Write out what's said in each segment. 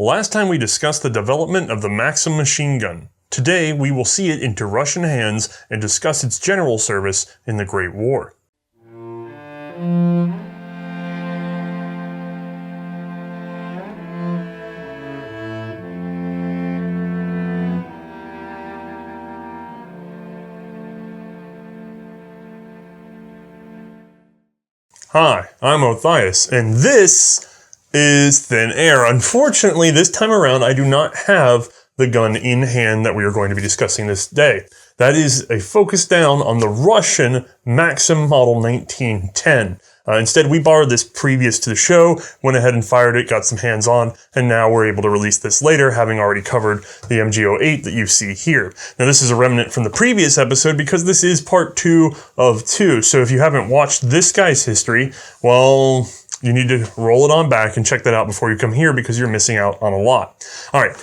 Last time we discussed the development of the Maxim machine gun. Today we will see it into Russian hands and discuss its general service in the Great War. Hi, I'm Othais, and this is Thin Air. Unfortunately, this time around, I do not have the gun in hand that we are going to be discussing this day. That is a focus down on the Russian Maxim Model 1910. Instead, we borrowed this previous to the show, went ahead and fired it, got some hands-on, and now we're able to release this later, having already covered the MG08 that you see here. Now, this is a remnant from the previous episode because this is part 2 of 2. So if you haven't watched this guy's history, well, you need to roll it on back and check that out before you come here because you're missing out on a lot. All right,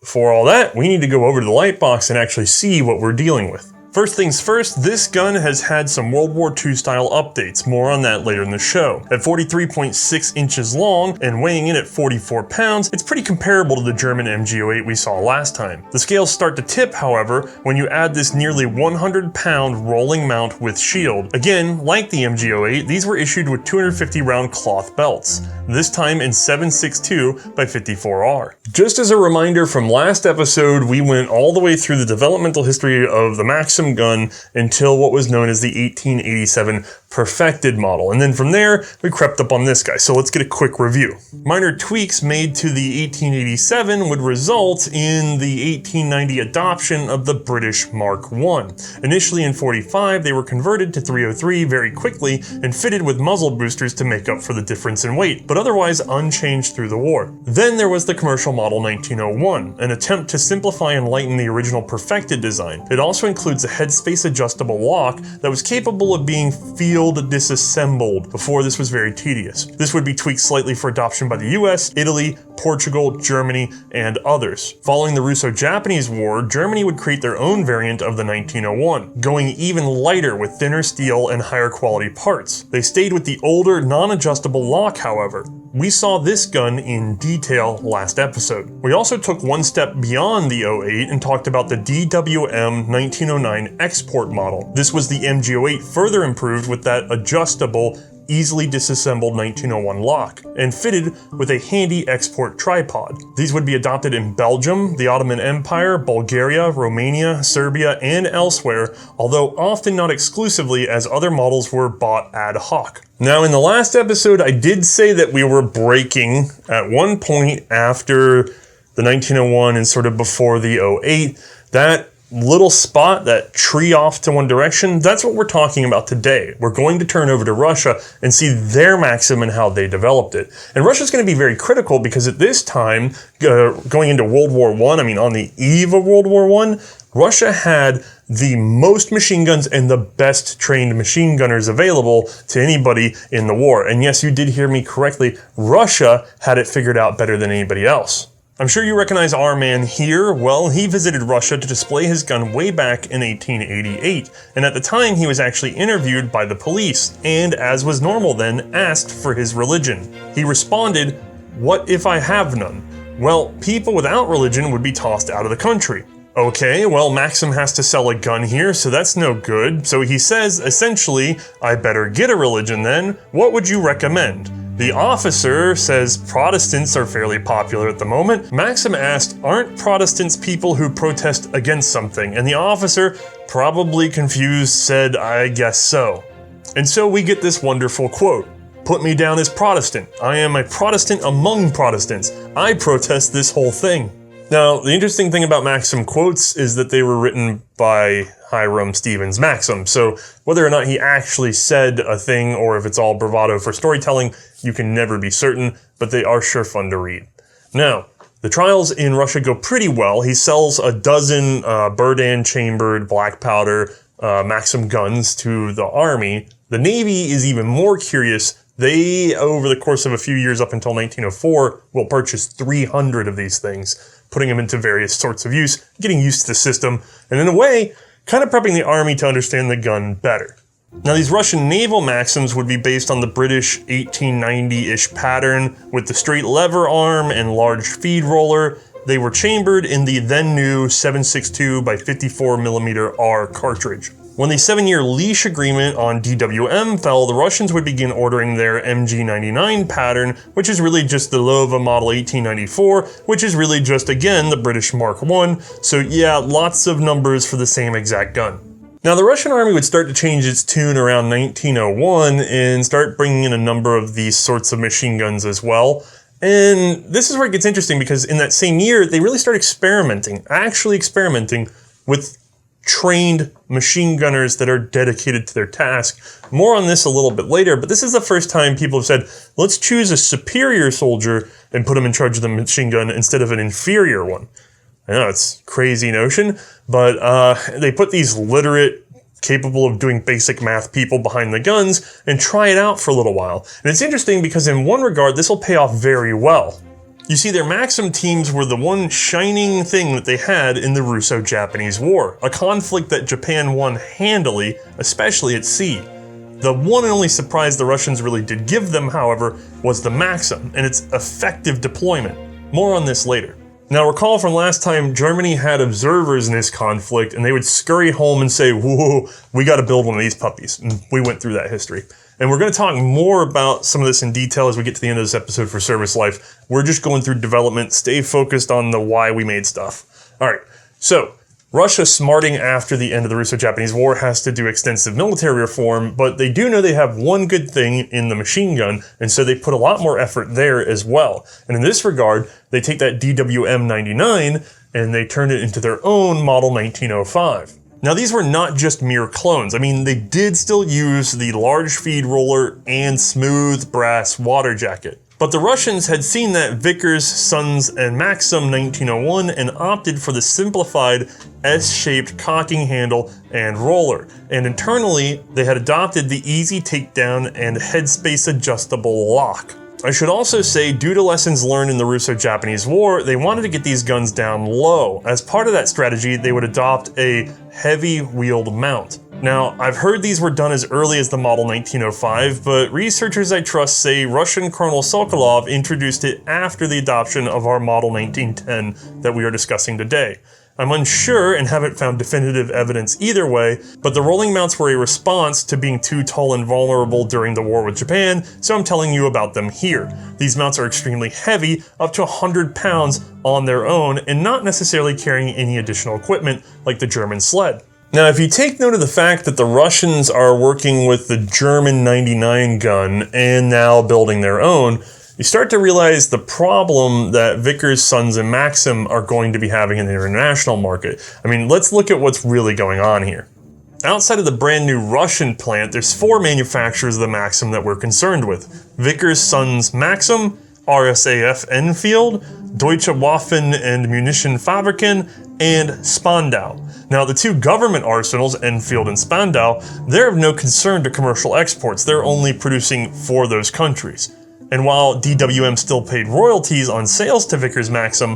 before all that, we need to go over to the light box and actually see what we're dealing with. First things first, this gun has had some World War II style updates, more on that later in the show. At 43.6 inches long and weighing in at 44 pounds, it's pretty comparable to the German MG08 we saw last time. The scales start to tip, however, when you add this nearly 100-pound rolling mount with shield. Again, like the MG08, these were issued with 250 round cloth belts, this time in 7.62 by 54R. Just as a reminder from last episode, we went all the way through the developmental history of the Maxim gun until what was known as the 1887 perfected model, and then from there we crept up on this guy. So let's get a quick review. Minor tweaks made to the 1887 would result in the 1890 adoption of the British Mark I. Initially in 45, they were converted to 303 very quickly and fitted with muzzle boosters to make up for the difference in weight, but otherwise unchanged through the war. Then there was the commercial model 1901, an attempt to simplify and lighten the original perfected design. It also includes a headspace adjustable lock that was capable of being field disassembled. Before, this was very tedious. This would be tweaked slightly for adoption by the US, Italy, Portugal, Germany, and others. Following the Russo-Japanese War, Germany would create their own variant of the 1901, going even lighter with thinner steel and higher quality parts. They stayed with the older, non-adjustable lock, however. We saw this gun in detail last episode. We also took one step beyond the 08 and talked about the DWM 1909 export model. This was the MG08 further improved with that adjustable, easily disassembled 1901 lock, and fitted with a handy export tripod. These would be adopted in Belgium, the Ottoman Empire, Bulgaria, Romania, Serbia, and elsewhere, although often not exclusively, as other models were bought ad hoc. Now, in the last episode, I did say that we were breaking at one point after the 1901 and sort of before the 08. That little spot, that tree off to one direction, that's what we're talking about today. We're going to turn over to Russia and see their Maxim and how they developed it. And Russia's going to be very critical because at this time, going into World War I, on the eve of World War I, Russia had the most machine guns and the best trained machine gunners available to anybody in the war. And yes, you did hear me correctly, Russia had it figured out better than anybody else. I'm sure you recognize our man here. Well, he visited Russia to display his gun way back in 1888, and at the time he was actually interviewed by the police, and as was normal then, asked for his religion. He responded, "What if I have none?" Well, people without religion would be tossed out of the country. Okay, well, Maxim has to sell a gun here, so that's no good. So he says, essentially, I better get a religion then. What would you recommend? The officer says Protestants are fairly popular at the moment. Maxim asked, aren't Protestants people who protest against something? And the officer, probably confused, said, I guess so. And so we get this wonderful quote. Put me down as Protestant. I am a Protestant among Protestants. I protest this whole thing. Now, the interesting thing about Maxim quotes is that they were written by Hiram Maxim, so whether or not he actually said a thing or if it's all bravado for storytelling, you can never be certain, but they are sure fun to read. Now, the trials in Russia go pretty well. He sells a dozen Berdan chambered black powder Maxim guns to the army. The Navy is even more curious. They, over the course of a few years up until 1904, will purchase 300 of these things, putting them into various sorts of use, getting used to the system, and in a way, kind of prepping the army to understand the gun better. Now these Russian naval Maxims would be based on the British 1890-ish pattern with the straight lever arm and large feed roller. They were chambered in the then new 7.62 by 54mm R cartridge. When the 7-year leash agreement on DWM fell, the Russians would begin ordering their MG99 pattern, which is really just the Lova model 1894, which is really just, again, the British Mark I. So yeah, lots of numbers for the same exact gun. Now the Russian army would start to change its tune around 1901 and start bringing in a number of these sorts of machine guns as well. And this is where it gets interesting, because in that same year, they really start actually experimenting with trained machine gunners that are dedicated to their task. More on this a little bit later, but this is the first time people have said, let's choose a superior soldier and put him in charge of the machine gun instead of an inferior one. I know it's a crazy notion, but they put these literate, capable of doing basic math people behind the guns and try it out for a little while. And it's interesting because in one regard, this will pay off very well. You see, their Maxim teams were the one shining thing that they had in the Russo-Japanese War, a conflict that Japan won handily, especially at sea. The one and only surprise the Russians really did give them, however, was the Maxim and its effective deployment. More on this later. Now recall from last time, Germany had observers in this conflict, and they would scurry home and say, whoa, we gotta build one of these puppies. And we went through that history. And we're going to talk more about some of this in detail as we get to the end of this episode for Service Life. We're just going through development. Stay focused on the why we made stuff. All right, so Russia, smarting after the end of the Russo-Japanese War, has to do extensive military reform, but they do know they have one good thing in the machine gun, and so they put a lot more effort there as well. And in this regard, they take that DWM-99 and they turn it into their own model 1905. Now these were not just mere clones. I mean, they did still use the large feed roller and smooth brass water jacket. But the Russians had seen that Vickers, Sons, and Maxim 1901 and opted for the simplified S-shaped cocking handle and roller. And internally, they had adopted the easy takedown and headspace adjustable lock. I should also say, due to lessons learned in the Russo-Japanese War, they wanted to get these guns down low. As part of that strategy, they would adopt a heavy wheeled mount. Now, I've heard these were done as early as the model 1905, but researchers I trust say Russian Colonel Sokolov introduced it after the adoption of our model 1910 that we are discussing today. I'm unsure and haven't found definitive evidence either way, but the rolling mounts were a response to being too tall and vulnerable during the war with Japan, so I'm telling you about them here. These mounts are extremely heavy, up to 100 pounds on their own, and not necessarily carrying any additional equipment like the German sled. Now, if you take note of the fact that the Russians are working with the German 99 gun and now building their own, you start to realize the problem that Vickers, Sons, and Maxim are going to be having in the international market. I mean, let's look at what's really going on here. Outside of the brand new Russian plant, there's 4 manufacturers of the Maxim that we're concerned with. Vickers, Sons, Maxim, RSAF Enfield, Deutsche Waffen and Munition Fabriken, and Spandau. Now, the 2 government arsenals, Enfield and Spandau, they're of no concern to commercial exports. They're only producing for those countries. And while DWM still paid royalties on sales to Vickers Maxim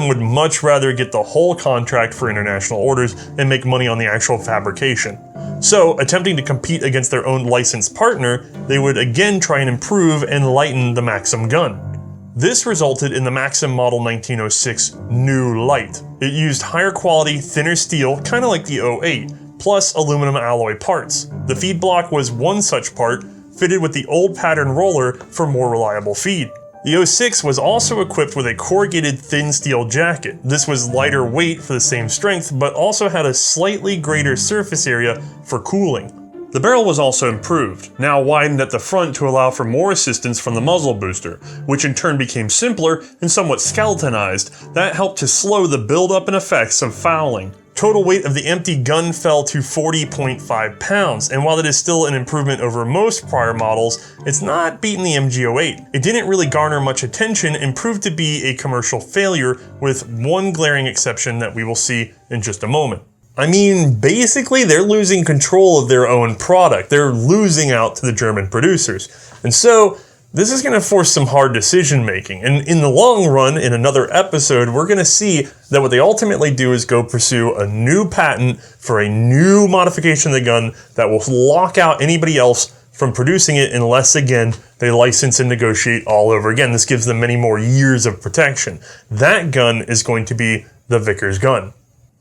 would much rather get the whole contract for international orders and make money on the actual fabrication. So, attempting to compete against their own licensed partner, they would again try and improve and lighten the Maxim gun. This resulted in the Maxim model 1906 New Light. It used higher quality, thinner steel, kind of like the 08, plus aluminum alloy parts. The feed block was one such part, fitted with the old pattern roller for more reliable feed. The 06 was also equipped with a corrugated thin steel jacket. This was lighter weight for the same strength, but also had a slightly greater surface area for cooling. The barrel was also improved, now widened at the front to allow for more assistance from the muzzle booster, which in turn became simpler and somewhat skeletonized. That helped to slow the buildup and effects of fouling. Total weight of the empty gun fell to 40.5 pounds, and while it is still an improvement over most prior models, it's not beating the MG08. It didn't really garner much attention and proved to be a commercial failure, with one glaring exception that we will see in just a moment. I mean, basically they're losing control of their own product. They're losing out to the German producers. And so, this is going to force some hard decision making. And in the long run, in another episode, we're going to see that what they ultimately do is go pursue a new patent for a new modification of the gun that will lock out anybody else from producing it unless, again, they license and negotiate all over again. This gives them many more years of protection. That gun is going to be the Vickers gun.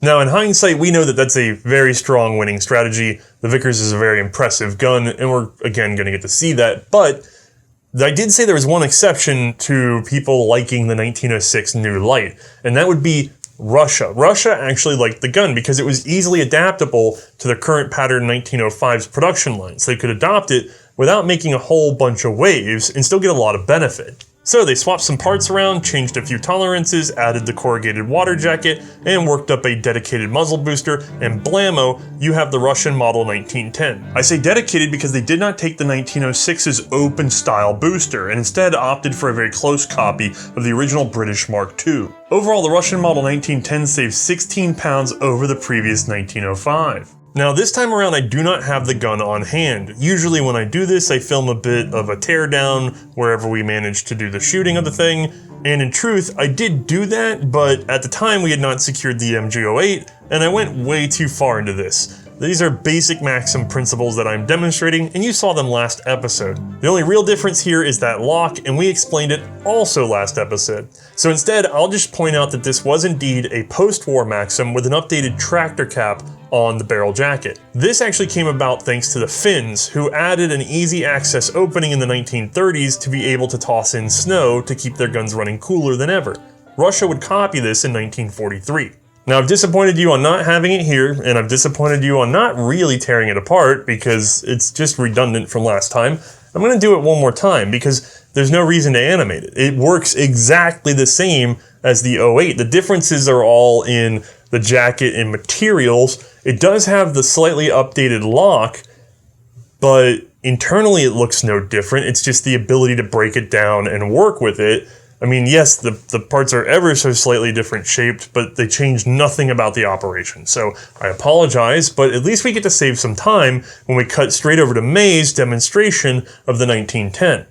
Now, in hindsight, we know that that's a very strong winning strategy. The Vickers is a very impressive gun, and we're, again, going to get to see that. But I did say there was one exception to people liking the 1906 New Light, and that would be Russia. Russia actually liked the gun because it was easily adaptable to the current pattern 1905's production lines. They could adopt it without making a whole bunch of waves and still get a lot of benefit. So they swapped some parts around, changed a few tolerances, added the corrugated water jacket, and worked up a dedicated muzzle booster, and blammo, you have the Russian model 1910. I say dedicated because they did not take the 1906's open style booster, and instead opted for a very close copy of the original British Mark II. Overall, the Russian model 1910 saved 16 pounds over the previous 1905. Now this time around I do not have the gun on hand. Usually when I do this I film a bit of a teardown wherever we manage to do the shooting of the thing, and in truth I did do that, but at the time we had not secured the MG08 and I went way too far into this. These are basic Maxim principles that I'm demonstrating, and you saw them last episode. The only real difference here is that lock, and we explained it also last episode. So instead, I'll just point out that this was indeed a post-war Maxim with an updated tractor cap on the barrel jacket. This actually came about thanks to the Finns, who added an easy access opening in the 1930s to be able to toss in snow to keep their guns running cooler than ever. Russia would copy this in 1943. Now, I've disappointed you on not having it here, and I've disappointed you on not really tearing it apart because it's just redundant from last time. I'm going to do it one more time because there's no reason to animate it. It works exactly the same as the 08. The differences are all in the jacket and materials. It does have the slightly updated lock, but internally it looks no different. It's just the ability to break it down and work with it. I mean, yes, the parts are ever so slightly different shaped, but they change nothing about the operation. So I apologize, but at least we get to save some time when we cut straight over to Mae's demonstration of the 1910.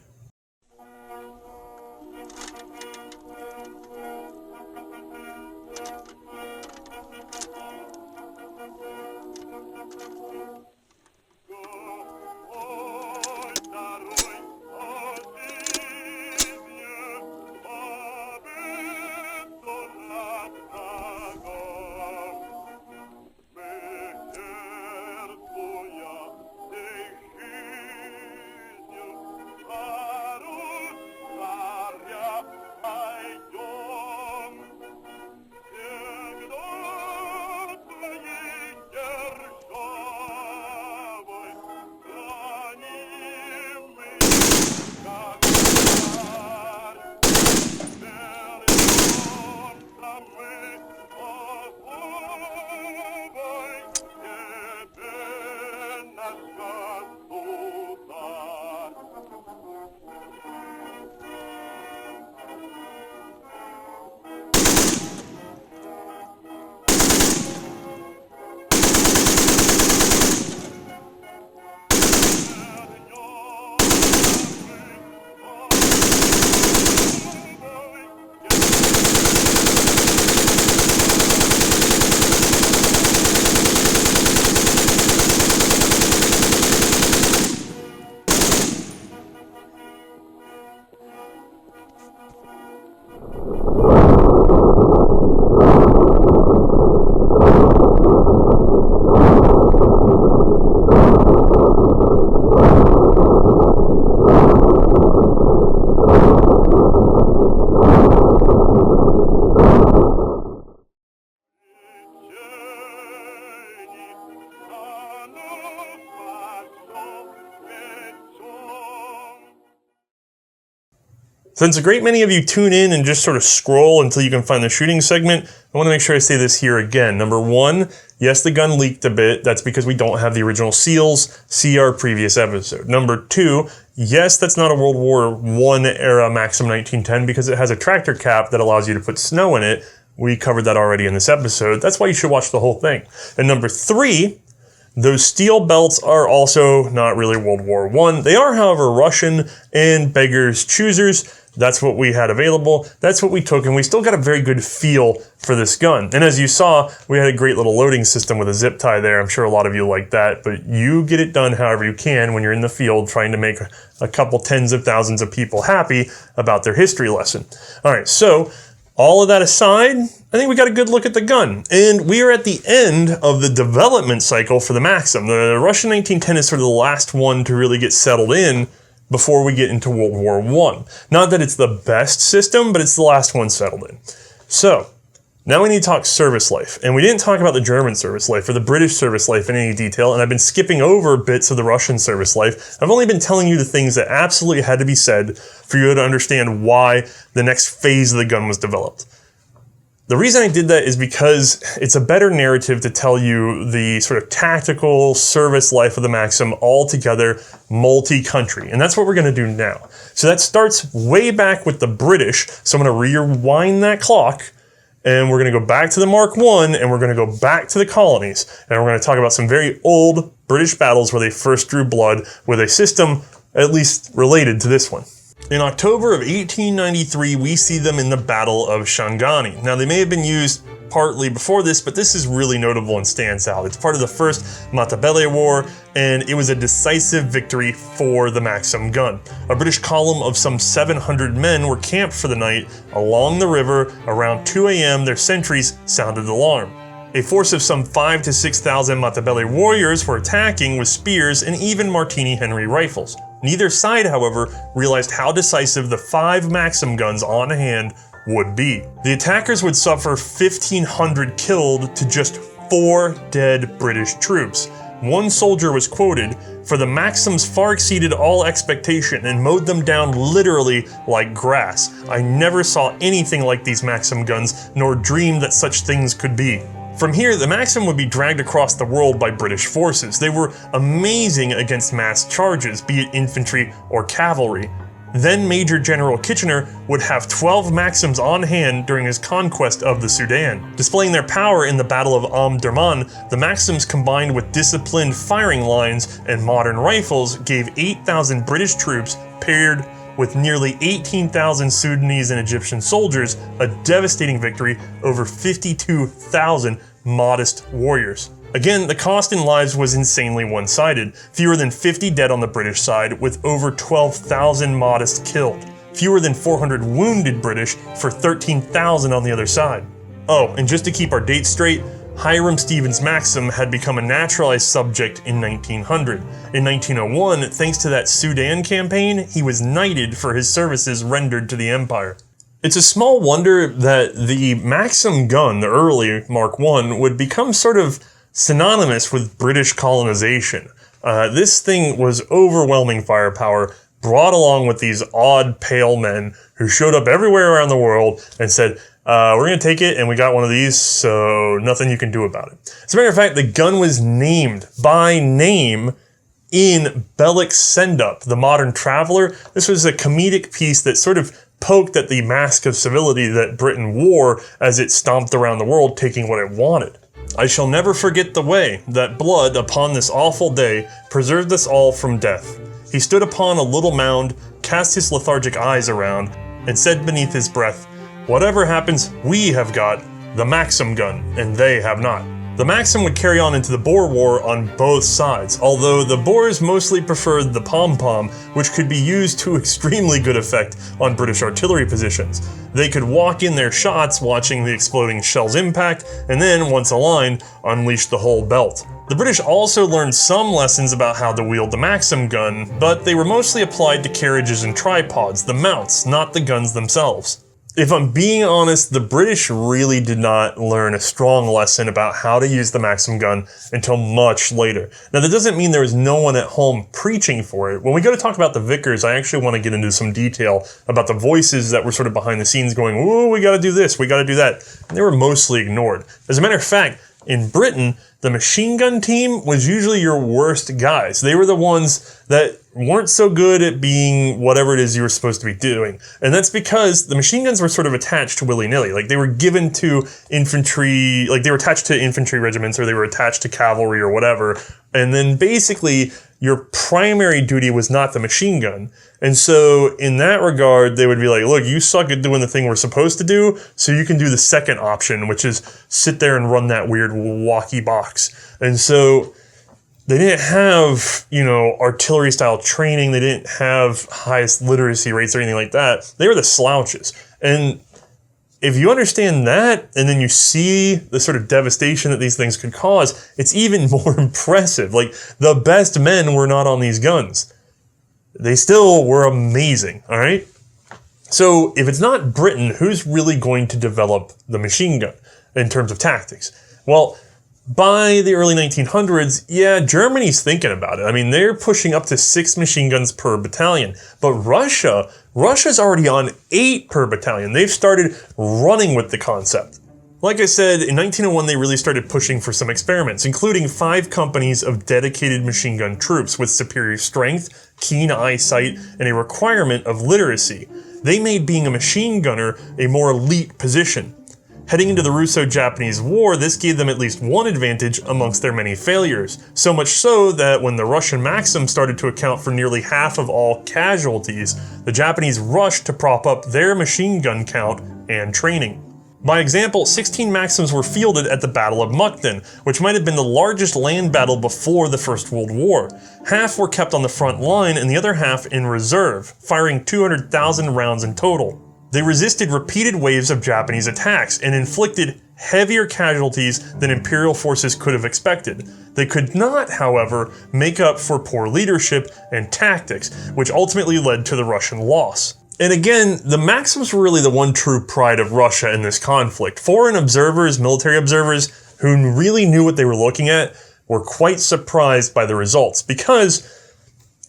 Since a great many of you tune in and just sort of scroll until you can find the shooting segment, I want to make sure I say this here again. Number one, yes, the gun leaked a bit. That's because we don't have the original seals. See our previous episode. Number two, yes, that's not a World War I era Maxim 1910 because it has a tractor cap that allows you to put snow in it. We covered that already in this episode. That's why you should watch the whole thing. And number three, Those steel belts are also not really World War I. They are, however, Russian and beggars choosers. That's what we had available. That's what we took, and we still got a very good feel for this gun. And as you saw, we had a great little loading system with a zip tie there. I'm sure a lot of you like that, but you get it done however you can when you're in the field trying to make a couple tens of thousands of people happy about their history lesson. All right, so all of that aside, I think we got a good look at the gun. And we are at the end of the development cycle for the Maxim. The Russian 1910 is sort of the last one to really get settled in before we get into World War I. Not that it's the best system, but it's the last one settled in. So, now we need to talk service life. And we didn't talk about the German service life or the British service life in any detail, and I've been skipping over bits of the Russian service life. I've only been telling you the things that absolutely had to be said for you to understand why the next phase of the gun was developed. The reason I did that is because it's a better narrative to tell you the sort of tactical service life of the Maxim altogether, multi-country. And that's what we're going to do now. So that starts way back with the British. So I'm going to rewind that clock, and we're going to go back to the Mark I, and we're going to go back to the colonies. And we're going to talk about some very old British battles where they first drew blood with a system at least related to this one. In October of 1893, we see them in the Battle of Shangani. Now, they may have been used partly before this, but this is really notable and stands out. It's part of the First Matabele War, and it was a decisive victory for the Maxim gun. A British column of some 700 men were camped for the night along the river. Around 2 a.m., their sentries sounded the alarm. A force of some 5,000 to 6,000 Matabele warriors were attacking with spears and even Martini Henry rifles. Neither side, however, realized how decisive the 5 Maxim guns on hand would be. The attackers would suffer 1,500 killed to just 4 dead British troops. One soldier was quoted, "For the Maxims far exceeded all expectation and mowed them down literally like grass. I never saw anything like these Maxim guns, nor dreamed that such things could be." From here, the Maxim would be dragged across the world by British forces. They were amazing against massed charges, be it infantry or cavalry. Then Major General Kitchener would have 12 Maxims on hand during his conquest of the Sudan. Displaying their power in the Battle of Omdurman, the Maxims combined with disciplined firing lines and modern rifles gave 8,000 British troops paired with nearly 18,000 Sudanese and Egyptian soldiers a devastating victory over 52,000 modest warriors. Again, the cost in lives was insanely one-sided. Fewer than 50 dead on the British side, with over 12,000 modest killed. Fewer than 400 wounded British for 13,000 on the other side. Oh, and just to keep our dates straight, Hiram Stevens Maxim had become a naturalized subject in 1900. In 1901, thanks to that Sudan campaign, he was knighted for his services rendered to the empire. It's a small wonder that the Maxim gun, the early Mark I, would become sort of synonymous with British colonization. This thing was overwhelming firepower, brought along with these odd, pale men who showed up everywhere around the world and said, we're going to take it, and we got one of these, so nothing you can do about it. As a matter of fact, the gun was named by name in Bellick's Send-Up, The Modern Traveler. This was a comedic piece that sort of poked at the mask of civility that Britain wore as it stomped around the world, taking what it wanted. I shall never forget the way that blood upon this awful day preserved us all from death. He stood upon a little mound, cast his lethargic eyes around, and said beneath his breath, "Whatever happens, we have got the Maxim gun, and they have not." The Maxim would carry on into the Boer War on both sides, although the Boers mostly preferred the pom-pom, which could be used to extremely good effect on British artillery positions. They could walk in their shots watching the exploding shells impact, and then, once aligned, unleash the whole belt. The British also learned some lessons about how to wield the Maxim gun, but they were mostly applied to carriages and tripods, the mounts, not the guns themselves. If I'm being honest, the British really did not learn a strong lesson about how to use the Maxim gun until much later. Now, that doesn't mean there was no one at home preaching for it. When we go to talk about the Vickers, I actually want to get into some detail about the voices that were sort of behind the scenes going, "Ooh, we got to do this, we got to do that." And they were mostly ignored. As a matter of fact, in Britain, the machine gun team was usually your worst guys. They were the ones that weren't so good at being whatever it is you were supposed to be doing. And that's because the machine guns were sort of attached willy-nilly. Like they were given to infantry, like they were attached to infantry regiments or they were attached to cavalry or whatever. And then basically your primary duty was not the machine gun. And so in that regard, they would be like, look, you suck at doing the thing we're supposed to do, so you can do the second option, which is sit there and run that weird walkie box. And so they didn't have, artillery style training. They didn't have highest literacy rates or anything like that. They were the slouches. And if you understand that, and then you see the sort of devastation that these things could cause, it's even more impressive. Like, the best men were not on these guns. They still were amazing, all right? So if it's not Britain, who's really going to develop the machine gun in terms of tactics? Well, by the early 1900s, yeah, Germany's thinking about it. I mean, they're pushing up to 6 machine guns per battalion. But Russia's already on 8 per battalion. They've started running with the concept. Like I said, in 1901, they really started pushing for some experiments, including 5 companies of dedicated machine gun troops with superior strength, keen eyesight, and a requirement of literacy. They made being a machine gunner a more elite position. Heading into the Russo-Japanese War, this gave them at least one advantage amongst their many failures. So much so that when the Russian Maxim started to account for nearly half of all casualties, the Japanese rushed to prop up their machine gun count and training. By example, 16 Maxims were fielded at the Battle of Mukden, which might have been the largest land battle before the First World War. Half were kept on the front line and the other half in reserve, firing 200,000 rounds in total. They resisted repeated waves of Japanese attacks and inflicted heavier casualties than Imperial forces could have expected. They could not, however, make up for poor leadership and tactics, which ultimately led to the Russian loss. And again, the Maxims were really the one true pride of Russia in this conflict. Foreign observers, military observers, who really knew what they were looking at, were quite surprised by the results because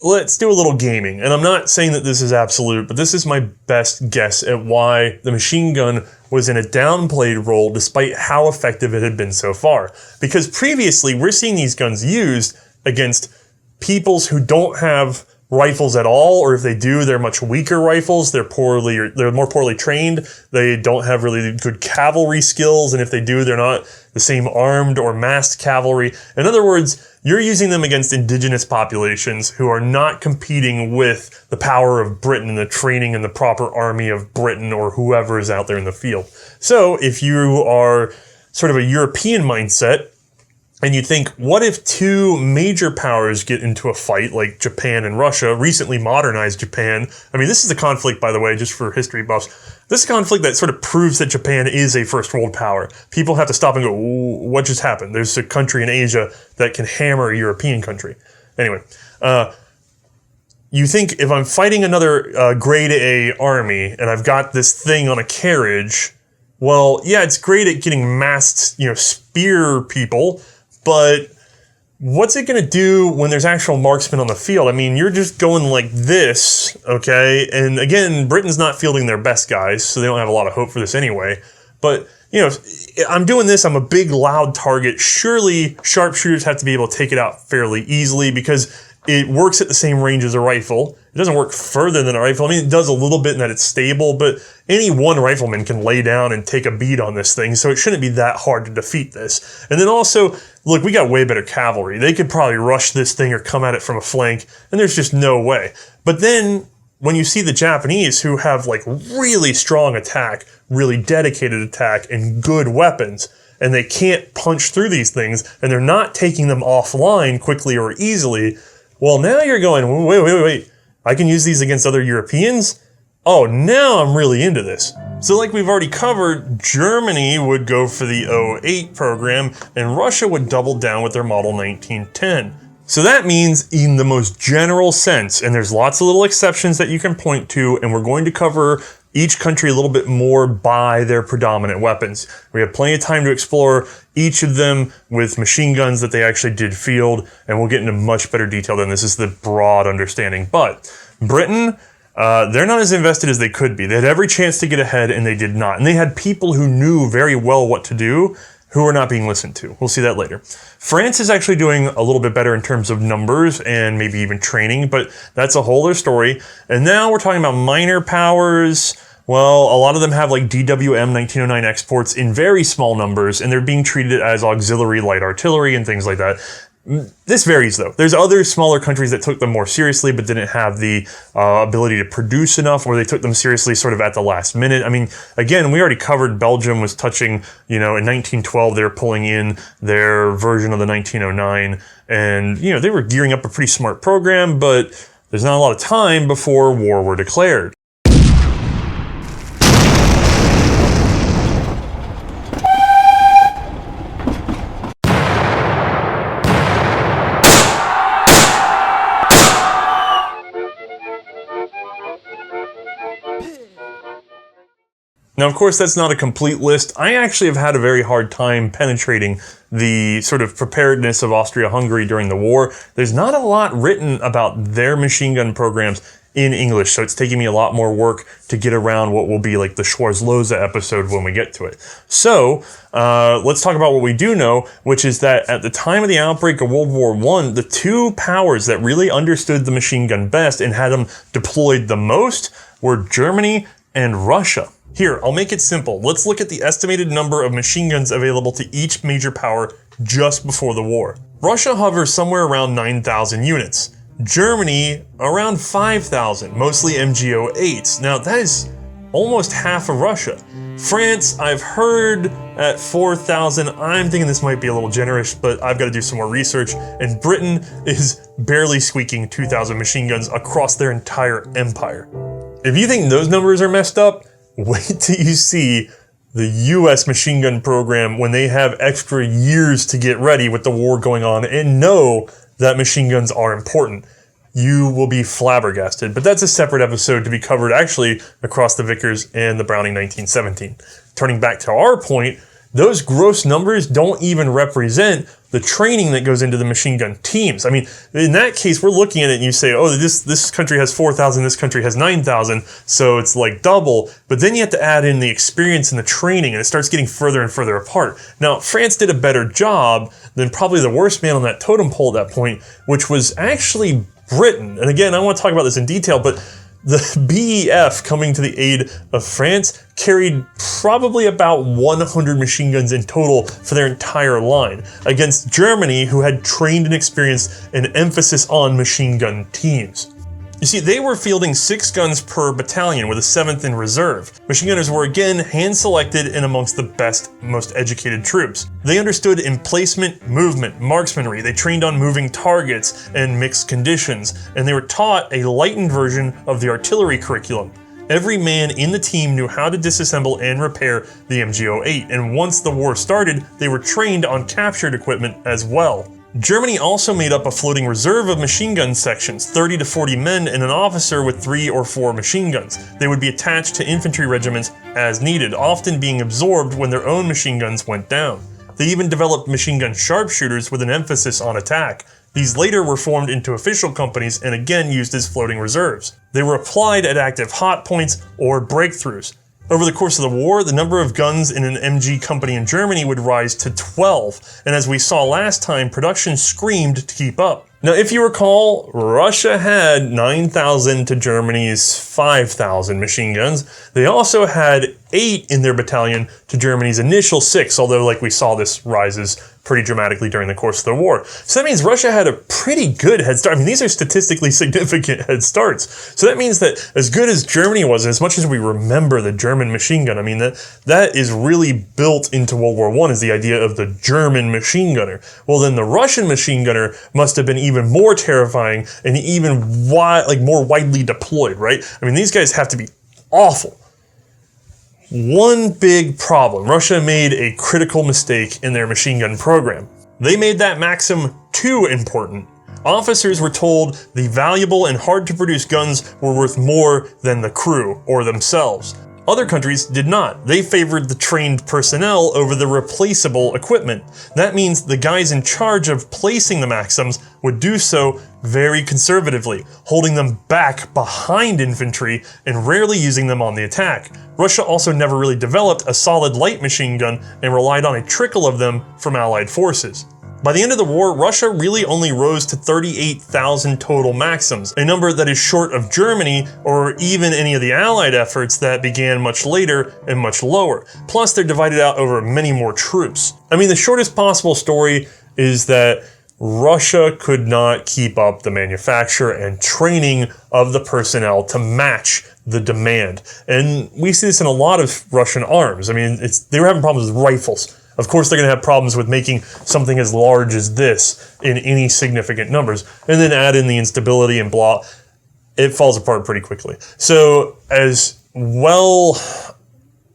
let's do a little gaming. And I'm not saying that this is absolute, but this is my best guess at why the machine gun was in a downplayed role despite how effective it had been so far. Because previously, we're seeing these guns used against peoples who don't have rifles at all, or if they do, they're much weaker rifles. They're more poorly trained. They don't have really good cavalry skills, and if they do, they're not the same armed or massed cavalry. In other words, you're using them against indigenous populations who are not competing with the power of Britain and the training and the proper army of Britain or whoever is out there in the field. So if you are sort of a European mindset, and you think, what if 2 major powers get into a fight, like Japan and Russia, recently modernized Japan? I mean, this is a conflict, by the way, just for history buffs. This is a conflict that sort of proves that Japan is a first world power. People have to stop and go, what just happened? There's a country in Asia that can hammer a European country. Anyway, you think if I'm fighting another grade A army and I've got this thing on a carriage, well, yeah, it's great at getting massed, spear people, but what's it going to do when there's actual marksmen on the field? I mean, you're just going like this, okay? And again, Britain's not fielding their best guys, so they don't have a lot of hope for this anyway. But, I'm doing this, I'm a big, loud target. Surely sharpshooters have to be able to take it out fairly easily because it works at the same range as a rifle. It doesn't work further than a rifle. I mean, it does a little bit in that it's stable, but any one rifleman can lay down and take a beat on this thing, so it shouldn't be that hard to defeat this. And then also, look, we got way better cavalry. They could probably rush this thing or come at it from a flank, and there's just no way. But then, when you see the Japanese, who have like really strong attack, really dedicated attack, and good weapons, and they can't punch through these things, and they're not taking them offline quickly or easily, well, now you're going, wait. I can use these against other Europeans? Oh, now I'm really into this. So like we've already covered, Germany would go for the 08 program, and Russia would double down with their Model 1910. So that means in the most general sense, and there's lots of little exceptions that you can point to, and we're going to cover each country a little bit more by their predominant weapons. We have plenty of time to explore each of them with machine guns that they actually did field, and we'll get into much better detail than this is the broad understanding. But Britain, they're not as invested as they could be. They had every chance to get ahead, and they did not. And they had people who knew very well what to do, who are not being listened to. We'll see that later. France is actually doing a little bit better in terms of numbers and maybe even training, but that's a whole other story. And now we're talking about minor powers. Well, a lot of them have like DWM 1909 exports in very small numbers, and they're being treated as auxiliary light artillery and things like that. This varies though. There's other smaller countries that took them more seriously but didn't have the ability to produce enough, or they took them seriously sort of at the last minute. I mean, again, we already covered Belgium was touching, in 1912 they were pulling in their version of the 1909, and, they were gearing up a pretty smart program, but there's not a lot of time before war were declared. Now, of course, that's not a complete list. I actually have had a very hard time penetrating the sort of preparedness of Austria-Hungary during the war. There's not a lot written about their machine gun programs in English, so it's taking me a lot more work to get around what will be like the Schwarzlose episode when we get to it. So, let's talk about what we do know, which is that at the time of the outbreak of World War I, the two powers that really understood the machine gun best and had them deployed the most were Germany and Russia. Here, I'll make it simple. Let's look at the estimated number of machine guns available to each major power just before the war. Russia hovers somewhere around 9,000 units. Germany, around 5,000, mostly MG08s. Now, that is almost half of Russia. France, I've heard at 4,000. I'm thinking this might be a little generous, but I've got to do some more research. And Britain is barely squeaking 2,000 machine guns across their entire empire. If you think those numbers are messed up, wait till you see the US machine gun program when they have extra years to get ready with the war going on and know that machine guns are important. You will be flabbergasted, but that's a separate episode to be covered actually across the Vickers and the Browning 1917. Turning back to our point, those gross numbers don't even represent the training that goes into the machine gun teams. I mean, in that case, we're looking at it and you say, oh, this country has 4,000, this country has 9,000, so it's like double. But then you have to add in the experience and the training, and it starts getting further and further apart. Now, France did a better job than probably the worst man on that totem pole at that point, which was actually Britain. And again, I want to talk about this in detail, but the BEF coming to the aid of France carried probably about 100 machine guns in total for their entire line against Germany, who had trained and experienced an emphasis on machine gun teams. You see, they were fielding 6 guns per battalion with a 7th in reserve. Machine gunners were again hand-selected and amongst the best, most educated troops. They understood emplacement, movement, marksmanry. They trained on moving targets and mixed conditions, and they were taught a lightened version of the artillery curriculum. Every man in the team knew how to disassemble and repair the MG08, and once the war started, they were trained on captured equipment as well. Germany also made up a floating reserve of machine gun sections, 30 to 40 men and an officer with 3 or 4 machine guns. They would be attached to infantry regiments as needed, often being absorbed when their own machine guns went down. They even developed machine gun sharpshooters with an emphasis on attack. These later were formed into official companies and again used as floating reserves. They were applied at active hot points or breakthroughs. Over the course of the war, the number of guns in an MG company in Germany would rise to 12, and as we saw last time, production screamed to keep up. Now, if you recall, Russia had 9,000 to Germany's 5,000 machine guns. They also had 8 in their battalion to Germany's initial 6, although like we saw, this rises pretty dramatically during the course of the war. So that means Russia had a pretty good head start. I mean, these are statistically significant head starts. So that means that as good as Germany was, and as much as we remember the German machine gun, I mean, that is really built into World War I, is the idea of the German machine gunner. Well, then the Russian machine gunner must have been even more terrifying and even more widely deployed, right? I mean, these guys have to be awful. One big problem. Russia made a critical mistake in their machine gun program. They made that Maxim too important. Officers were told the valuable and hard to produce guns were worth more than the crew or themselves. Other countries did not. They favored the trained personnel over the replaceable equipment. That means the guys in charge of placing the Maxims would do so very conservatively, holding them back behind infantry and rarely using them on the attack. Russia also never really developed a solid light machine gun and relied on a trickle of them from Allied forces. By the end of the war, Russia really only rose to 38,000 total Maxims, a number that is short of Germany or even any of the Allied efforts that began much later and much lower. Plus, they're divided out over many more troops. I mean, the shortest possible story is that Russia could not keep up the manufacture and training of the personnel to match the demand. And we see this in a lot of Russian arms. I mean, they were having problems with rifles. Of course, they're going to have problems with making something as large as this in any significant numbers. And then add in the instability and blah, it falls apart pretty quickly. So as well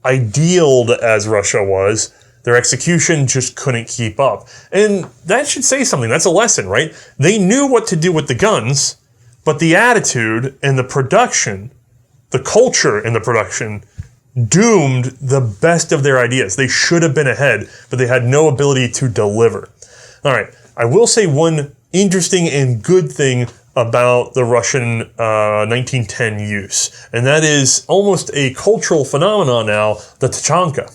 idealed as Russia was, their execution just couldn't keep up. And that should say something. That's a lesson, right? They knew what to do with the guns, but the attitude and the production, the culture in the production, doomed the best of their ideas. They should have been ahead, but they had no ability to deliver. All right, I will say one interesting and good thing about the Russian 1910 use, and that is almost a cultural phenomenon now, the Tachanka.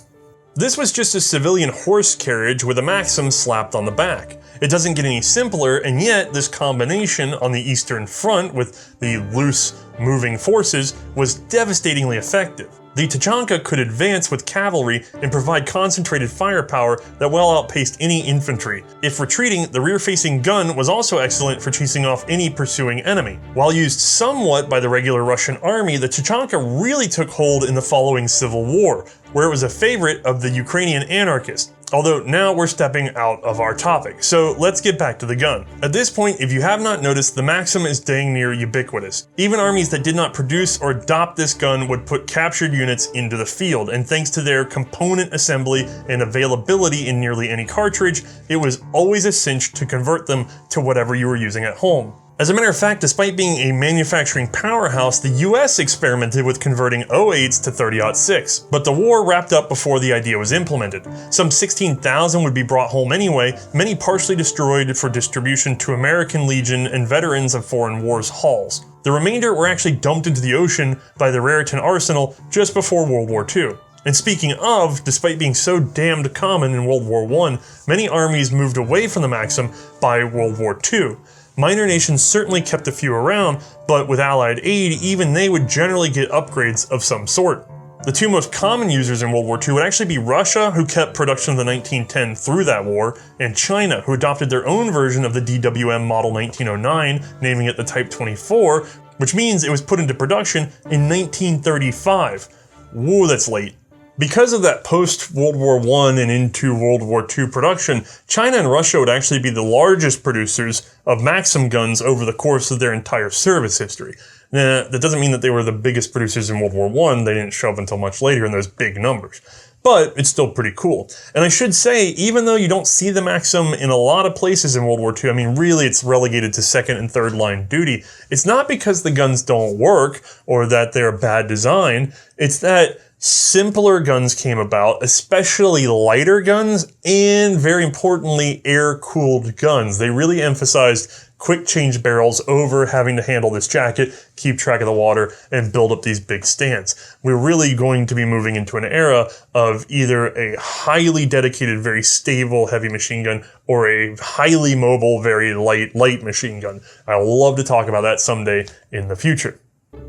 This was just a civilian horse carriage with a Maxim slapped on the back. It doesn't get any simpler, and yet this combination on the Eastern Front with the loose moving forces was devastatingly effective. The Tachanka could advance with cavalry and provide concentrated firepower that well outpaced any infantry. If retreating, the rear-facing gun was also excellent for chasing off any pursuing enemy. While used somewhat by the regular Russian army, the Tachanka really took hold in the following civil war, where it was a favorite of the Ukrainian anarchists. Although now we're stepping out of our topic, so let's get back to the gun. At this point, if you have not noticed, the Maxim is dang near ubiquitous. Even armies that did not produce or adopt this gun would put captured units into the field, and thanks to their component assembly and availability in nearly any cartridge, it was always a cinch to convert them to whatever you were using at home. As a matter of fact, despite being a manufacturing powerhouse, the US experimented with converting .08s to 30-06, but the war wrapped up before the idea was implemented. Some 16,000 would be brought home anyway, many partially destroyed for distribution to American Legion and veterans of foreign wars' halls. The remainder were actually dumped into the ocean by the Raritan arsenal just before World War II. And speaking of, despite being so damned common in World War I, many armies moved away from the Maxim by World War II. Minor nations certainly kept a few around, but with Allied aid, even they would generally get upgrades of some sort. The two most common users in World War II would actually be Russia, who kept production of the 1910 through that war, and China, who adopted their own version of the DWM Model 1909, naming it the Type 24, which means it was put into production in 1935. Whoa, that's late. Because of that post-World War I and into World War II production, China and Russia would actually be the largest producers of Maxim guns over the course of their entire service history. Now, that doesn't mean that they were the biggest producers in World War I. They didn't show up until much later in those big numbers. But it's still pretty cool. And I should say, even though you don't see the Maxim in a lot of places in World War II, I mean, really it's relegated to second and third line duty, it's not because the guns don't work or that they're a bad design. It's that simpler guns came about, especially lighter guns, and very importantly, air-cooled guns. They really emphasized quick change barrels over having to handle this jacket, keep track of the water, and build up these big stands. We're really going to be moving into an era of either a highly dedicated, very stable heavy machine gun or a highly mobile, very light machine gun. I'd love to talk about that someday in the future.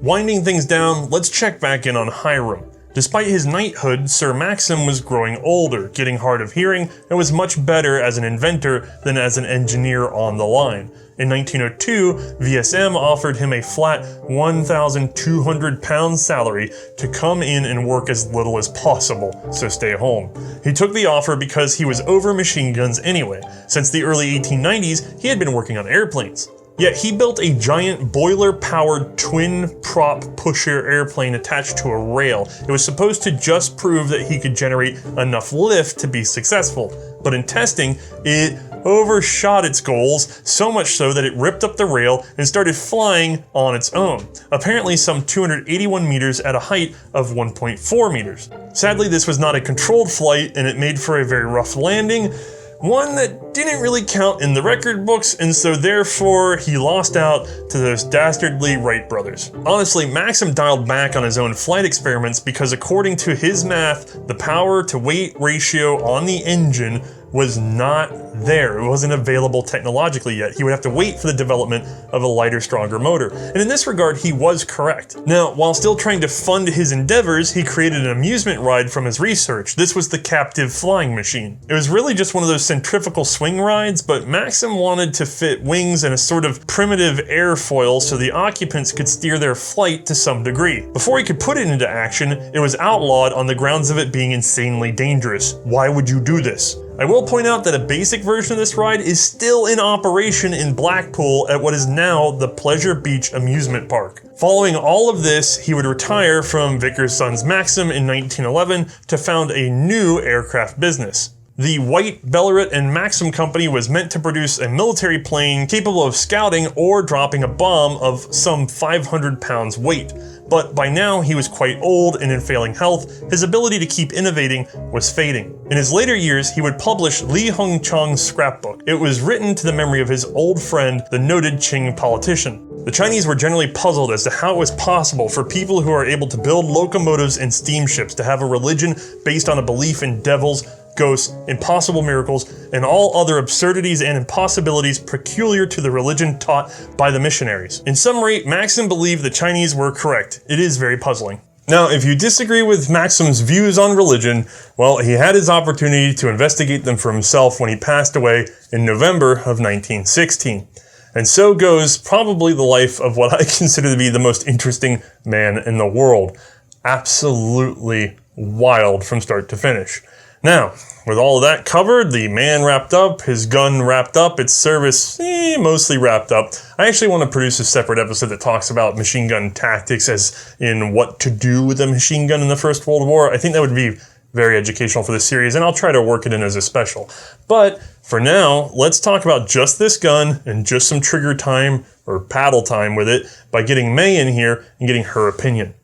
Winding things down, let's check back in on Hiram. Despite his knighthood, Sir Maxim was growing older, getting hard of hearing, and was much better as an inventor than as an engineer on the line. In 1902, VSM offered him a flat £1,200 salary to come in and work as little as possible, so stay home. He took the offer because he was over machine guns anyway. Since the early 1890s, he had been working on airplanes. Yet he built a giant boiler-powered twin-prop pusher airplane attached to a rail. It was supposed to just prove that he could generate enough lift to be successful. But in testing, it overshot its goals, so much so that it ripped up the rail and started flying on its own, apparently some 281 meters at a height of 1.4 meters. Sadly, this was not a controlled flight, and it made for a very rough landing, one that didn't really count in the record books, and so therefore he lost out to those dastardly Wright brothers. Honestly, Maxim dialed back on his own flight experiments because according to his math, the power to weight ratio on the engine was not there. It wasn't available technologically yet. He would have to wait for the development of a lighter, stronger motor. And in this regard, he was correct. Now, while still trying to fund his endeavors, he created an amusement ride from his research. This was the captive flying machine. It was really just one of those centrifugal swing rides, but Maxim wanted to fit wings and a sort of primitive airfoil so the occupants could steer their flight to some degree. Before he could put it into action, it was outlawed on the grounds of it being insanely dangerous. Why would you do this? I will point out that a basic version of this ride is still in operation in Blackpool at what is now the Pleasure Beach Amusement Park. Following all of this, he would retire from Vickers Sons Maxim in 1911 to found a new aircraft business. The White, Bellaret, and Maxim Company was meant to produce a military plane capable of scouting or dropping a bomb of some 500 pounds weight. But by now he was quite old and in failing health, his ability to keep innovating was fading. In his later years, he would publish Li Hung Chang's scrapbook. It was written to the memory of his old friend, the noted Chinn politician. The Chinese were generally puzzled as to how it was possible for people who are able to build locomotives and steamships to have a religion based on a belief in devils, ghosts, impossible miracles, and all other absurdities and impossibilities peculiar to the religion taught by the missionaries. In summary, Maxim believed the Chinese were correct. It is very puzzling. Now, if you disagree with Maxim's views on religion, well, he had his opportunity to investigate them for himself when he passed away in November of 1916. And so goes probably the life of what I consider to be the most interesting man in the world. Absolutely wild from start to finish. Now, with all of that covered, the man wrapped up, his gun wrapped up, its service mostly wrapped up, I actually want to produce a separate episode that talks about machine gun tactics as in what to do with a machine gun in the First World War. I think that would be very educational for this series, and I'll try to work it in as a special. But for now, let's talk about just this gun and just some trigger time or paddle time with it by getting Mae in here and getting her opinion.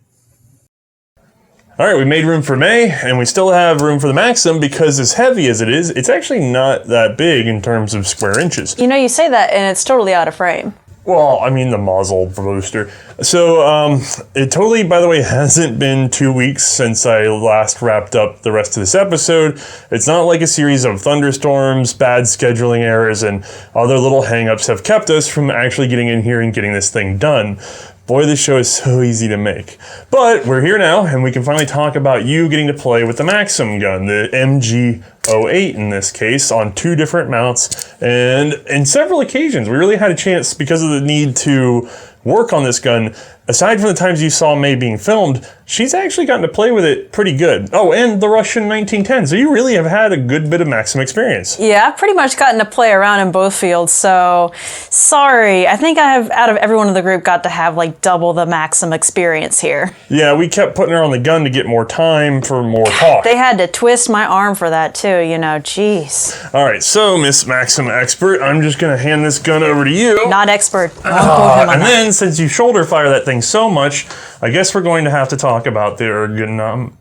All right, we made room for Mae, and we still have room for the Maxim because as heavy as it is, it's actually not that big in terms of square inches. You know, you say that and it's totally out of frame. Well, I mean the muzzle booster. So, it totally, by the way, hasn't been 2 weeks since I last wrapped up the rest of this episode. It's not like a series of thunderstorms, bad scheduling errors, and other little hang-ups have kept us from actually getting in here and getting this thing done. Boy, this show is so easy to make. But we're here now, and we can finally talk about you getting to play with the Maxim gun, the MG08 in this case, on 2 different mounts, and in several occasions. We really had a chance, because of the need to work on this gun, aside from the times you saw Mae being filmed, she's actually gotten to play with it pretty good. Oh, and the Russian 1910, so you really have had a good bit of Maxim experience. Yeah, I've pretty much gotten to play around in both fields, so sorry. I think I have, out of everyone in the group, got to have like double the Maxim experience here. Yeah, we kept putting her on the gun to get more time for more talk. They had to twist my arm for that too, you know, jeez. All right, so Miss Maxim expert, I'm just gonna hand this gun over to you. Not expert. And then, since you shoulder fire that thing so much, I guess we're going to have to talk about the ergonomics.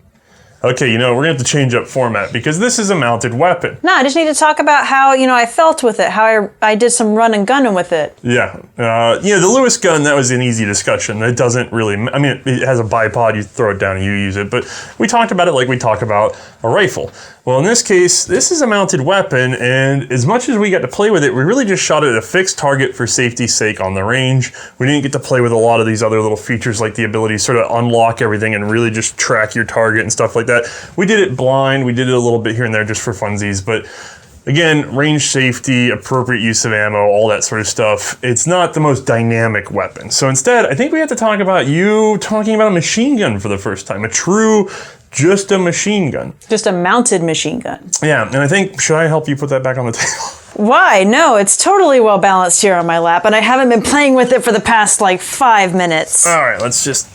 Okay, you know, we're going to have to change up format because this is a mounted weapon. No, I just need to talk about how, you know, I felt with it, how I did some run and gunning with it. Yeah. The Lewis gun, that was an easy discussion. It doesn't really, I mean, it has a bipod, you throw it down and you use it, but we talked about it like we talk about a rifle. Well, in this case, this is a mounted weapon, and as much as we got to play with it, we really just shot it at a fixed target for safety's sake on the range. We didn't get to play with a lot of these other little features like the ability to sort of unlock everything and really just track your target and stuff like that. We did it blind, we did it a little bit here and there just for funsies, but again, range safety, appropriate use of ammo, all that sort of stuff. It's not the most dynamic weapon. So instead, I think we have to talk about you talking about a machine gun for the first time, just a machine gun. Just a mounted machine gun. Yeah, and I think, should I help you put that back on the table? Why? No, it's totally well balanced here on my lap, and I haven't been playing with it for the past like 5 minutes. All right, let's just...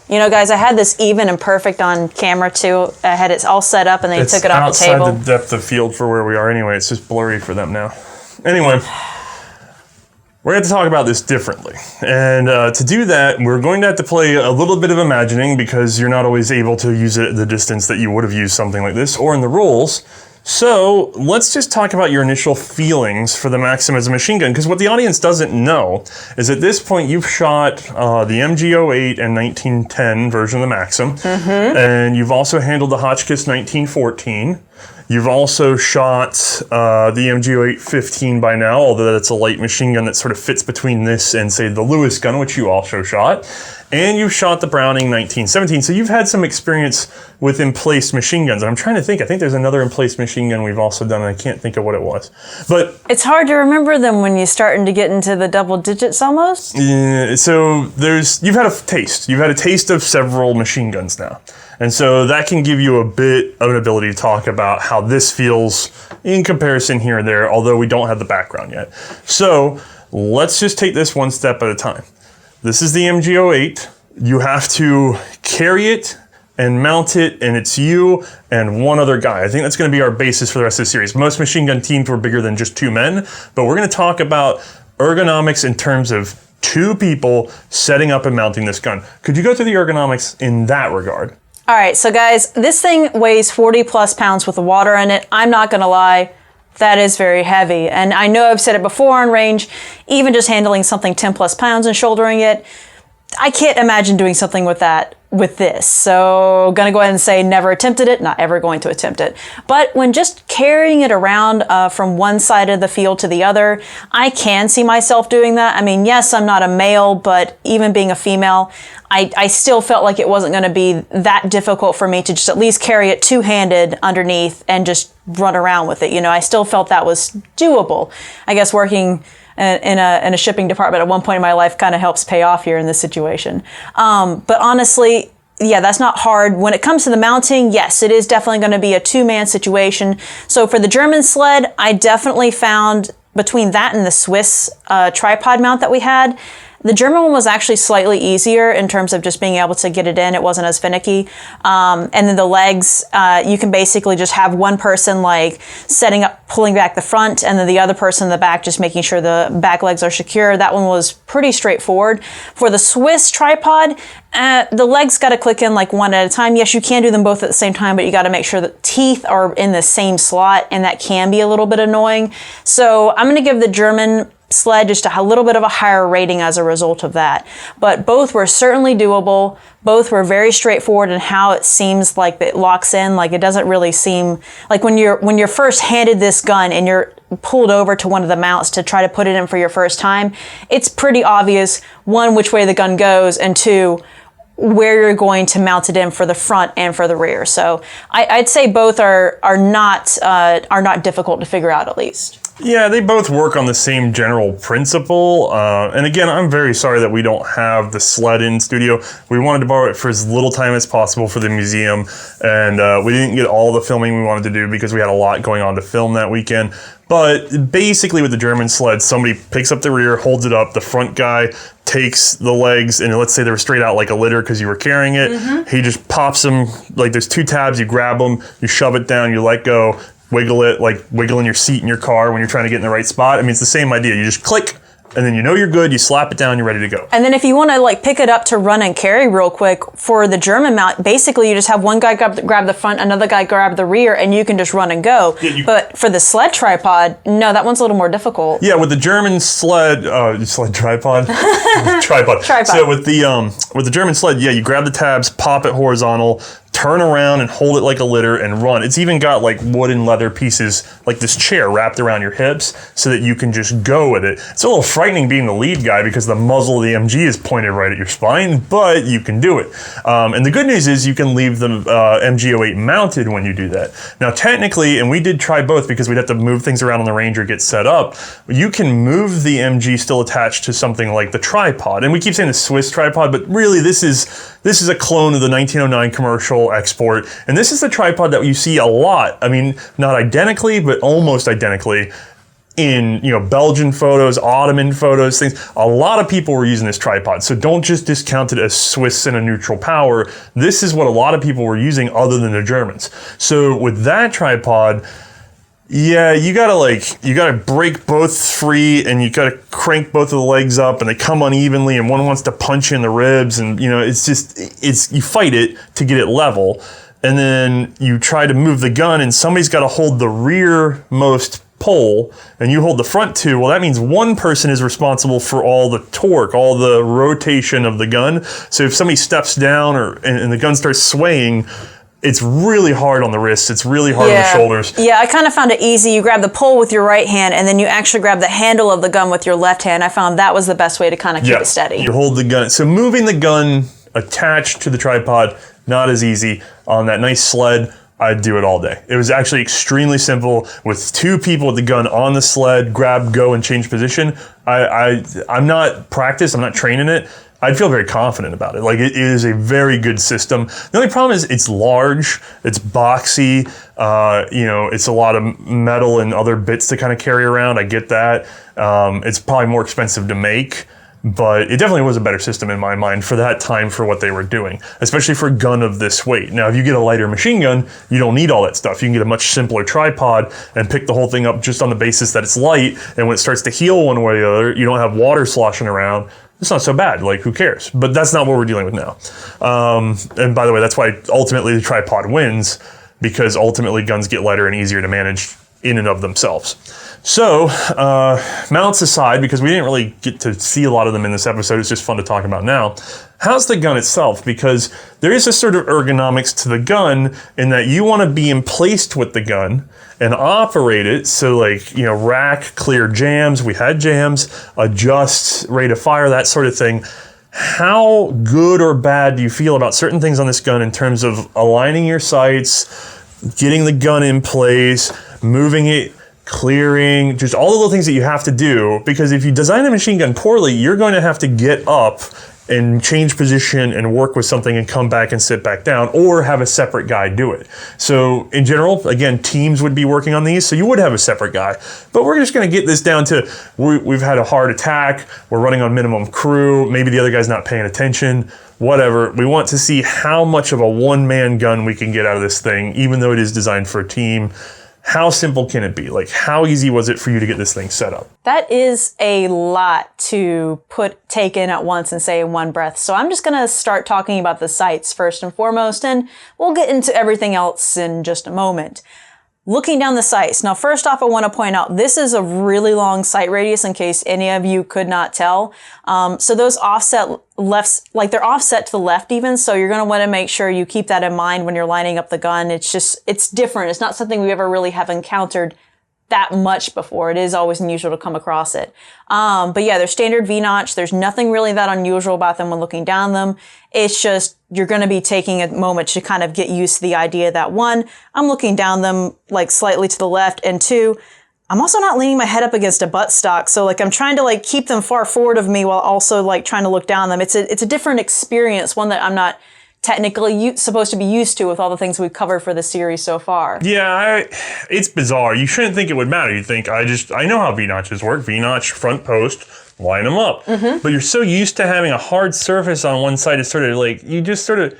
You know, guys, I had this even and perfect on camera too. I had it all set up and then you took it off the table. It's outside the depth of field for where we are anyway. It's just blurry for them now. Anyway, we're going to talk about this differently. And to do that, we're going to have to play a little bit of imagining because you're not always able to use it at the distance that you would have used something like this or in the rules. So let's just talk about your initial feelings for the Maxim as a machine gun, because what the audience doesn't know is at this point you've shot the MG08 and 1910 version of the Maxim, and you've also handled the Hotchkiss 1914. You've also shot the MG08 15 by now, although that's a light machine gun that sort of fits between this and, say, the Lewis gun, which you also shot. And you've shot the Browning 1917, so you've had some experience with emplaced machine guns. And I'm trying to think, I think there's another emplaced machine gun we've also done, and I can't think of what it was. But it's hard to remember them when you're starting to get into the double digits almost. Yeah, so you've had a taste. You've had a taste of several machine guns now. And so that can give you a bit of an ability to talk about how this feels in comparison here and there, although we don't have the background yet. So let's just take this one step at a time. This is the MG08. You have to carry it and mount it, and it's you and one other guy. I think that's going to be our basis for the rest of the series. Most machine gun teams were bigger than just 2 men, but we're going to talk about ergonomics in terms of 2 people setting up and mounting this gun. Could you go through the ergonomics in that regard? All right, so guys, this thing weighs 40 plus pounds with the water in it. I'm not going to lie. That is very heavy. And I know I've said it before on range, even just handling something 10 plus pounds and shouldering it, I can't imagine doing something with that with this. So gonna go ahead and say never attempted it, not ever going to attempt it. But when just carrying it around from one side of the field to the other, I can see myself doing that. I mean, yes, I'm not a male, but even being a female, I still felt like it wasn't gonna be that difficult for me to just at least carry it two-handed underneath and just run around with it. You know, I still felt that was doable. I guess working in a shipping department at one point in my life kind of helps pay off here in this situation. But honestly, yeah, that's not hard. When it comes to the mounting, yes, it is definitely going to be a 2-man situation. So for the German sled, I definitely found between that and the Swiss tripod mount that we had, the German one was actually slightly easier in terms of just being able to get it in. It wasn't as finicky. And then the legs, you can basically just have one person like setting up, pulling back the front, and then the other person in the back just making sure the back legs are secure. That one was pretty straightforward. For the Swiss tripod, the legs got to click in like one at a time. Yes, you can do them both at the same time, but you got to make sure that teeth are in the same slot, and that can be a little bit annoying. So I'm going to give the German sled just a little bit of a higher rating as a result of that. But both were certainly doable. Both were very straightforward in how it seems like it locks in. Like it doesn't really seem like when you're first handed this gun and you're pulled over to one of the mounts to try to put it in for your first time, it's pretty obvious, one, which way the gun goes, and two, where you're going to mount it in for the front and for the rear. So I'd say both are not difficult to figure out, at least. Yeah, they both work on the same general principle. And again, I'm very sorry that we don't have the sled in studio. We wanted to borrow it for as little time as possible for the museum. And we didn't get all the filming we wanted to do because we had a lot going on to film that weekend. But basically with the German sled, somebody picks up the rear, holds it up, the front guy takes the legs, and let's say they were straight out like a litter because you were carrying it. Mm-hmm. He just pops them, like there's 2 tabs, you grab them, you shove it down, you let go, wiggle it, like wiggling your seat in your car when you're trying to get in the right spot. I mean, it's the same idea. You just click, and then you know you're good, you slap it down, you're ready to go. And then if you want to like pick it up to run and carry real quick, for the German mount, basically you just have one guy grab the front, another guy grab the rear, and you can just run and go. Yeah, but for the sled tripod, no, that one's a little more difficult. Yeah, with the German sled tripod? Tripod. So with the German sled, yeah, you grab the tabs, pop it horizontal, turn around and hold it like a litter and run. It's even got like wood and leather pieces, like this chair wrapped around your hips so that you can just go with it. It's a little frightening being the lead guy because the muzzle of the MG is pointed right at your spine, but you can do it. And the good news is you can leave the MG08 mounted when you do that. Now technically, and we did try both because we'd have to move things around on the Ranger, get set up, you can move the MG still attached to something like the tripod. And we keep saying the Swiss tripod, but really this is a clone of the 1909 commercial export, and this is the tripod that you see a lot. I mean, not identically, but almost identically in, Belgian photos, Ottoman photos, things. A lot of people were using this tripod. So don't just discount it as Swiss and a neutral power. This is what a lot of people were using other than the Germans. So with that tripod, yeah, you gotta break both free, and you gotta crank both of the legs up, and they come unevenly, and one wants to punch you in the ribs, and you fight it to get it level, and then you try to move the gun, and somebody's gotta hold the rearmost pole, and you hold the front two. Well, that means one person is responsible for all the torque, all the rotation of the gun. So if somebody steps down and the gun starts swaying, it's really hard on the wrists. It's really hard on the shoulders. Yeah, I kind of found it easy. You grab the pole with your right hand, and then you actually grab the handle of the gun with your left hand. I found that was the best way to kind of keep it steady. You hold the gun. So moving the gun attached to the tripod, not as easy. On that nice sled, I'd do it all day. It was actually extremely simple with two people with the gun on the sled, grab, go, and change position. I'm not practiced. I'm not trained in it. I'd feel very confident about it. Like, it is a very good system. The only problem is it's large, it's boxy, it's a lot of metal and other bits to kind of carry around. I get that. It's probably more expensive to make, but it definitely was a better system in my mind for that time for what they were doing, especially for a gun of this weight. Now, if you get a lighter machine gun, you don't need all that stuff. You can get a much simpler tripod and pick the whole thing up just on the basis that it's light, and when it starts to heal one way or the other, you don't have water sloshing around. It's not so bad, like, who cares? But that's not what we're dealing with now. And by the way, that's why ultimately the tripod wins, because ultimately guns get lighter and easier to manage in and of themselves. So, mounts aside, because we didn't really get to see a lot of them in this episode, it's just fun to talk about now. How's the gun itself? Because there is a sort of ergonomics to the gun in that you want to be emplaced with the gun and operate it. So rack, clear jams, we had jams, adjust, rate of fire, that sort of thing. How good or bad do you feel about certain things on this gun in terms of aligning your sights, getting the gun in place, moving it, clearing, just all the little things that you have to do? Because if you design a machine gun poorly, you're going to have to get up and change position and work with something and come back and sit back down, or have a separate guy do it. So in general, again, teams would be working on these, so you would have a separate guy. But we're just going to get this down to, we've had a hard attack, we're running on minimum crew, maybe the other guy's not paying attention, whatever. We want to see how much of a one-man gun we can get out of this thing, even though it is designed for a team. How simple can it be? Like, how easy was it for you to get this thing set up? That is a lot to take in at once and say in one breath. So I'm just going to start talking about the sights first and foremost, and we'll get into everything else in just a moment. Looking down the sights. Now, first off, I want to point out this is a really long sight radius in case any of you could not tell. So those offset lefts, they're offset to the left even. So you're going to want to make sure you keep that in mind when you're lining up the gun. It's different. It's not something we ever really have encountered that much before. It is always unusual to come across it. But yeah, they're standard V-notch. There's nothing really that unusual about them when looking down them. It's just, you're going to be taking a moment to kind of get used to the idea that, one, I'm looking down them slightly to the left, and two, I'm also not leaning my head up against a buttstock. So I'm trying to keep them far forward of me while also trying to look down them. It's a different experience, one that I'm not technically supposed to be used to with all the things we've covered for the series so far. Yeah, it's bizarre. You shouldn't think it would matter. You think, I know how V-notches work. V-notch, front post, line them up. Mm-hmm. But you're so used to having a hard surface on one side, it's sort of you just sort of,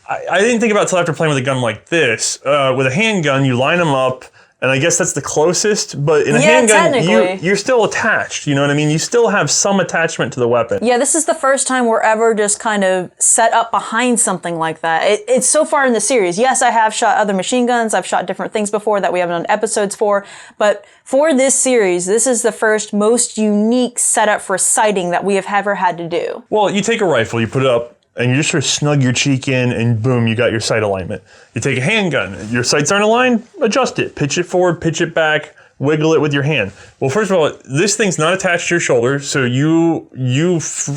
I didn't think about it until after playing with a gun like this. With a handgun, you line them up, and I guess that's the closest, but in a handgun, you're still attached, you know what I mean? You still have some attachment to the weapon. Yeah, this is the first time we're ever just kind of set up behind something like that. It's so far in the series. Yes, I have shot other machine guns, I've shot different things before that we haven't done episodes for, but for this series, this is the first most unique setup for sighting that we have ever had to do. Well, you take a rifle, you put it up, and you just sort of snug your cheek in, and boom, you got your sight alignment. You take a handgun, your sights aren't aligned, adjust it. Pitch it forward, pitch it back, wiggle it with your hand. Well, first of all, this thing's not attached to your shoulder, so you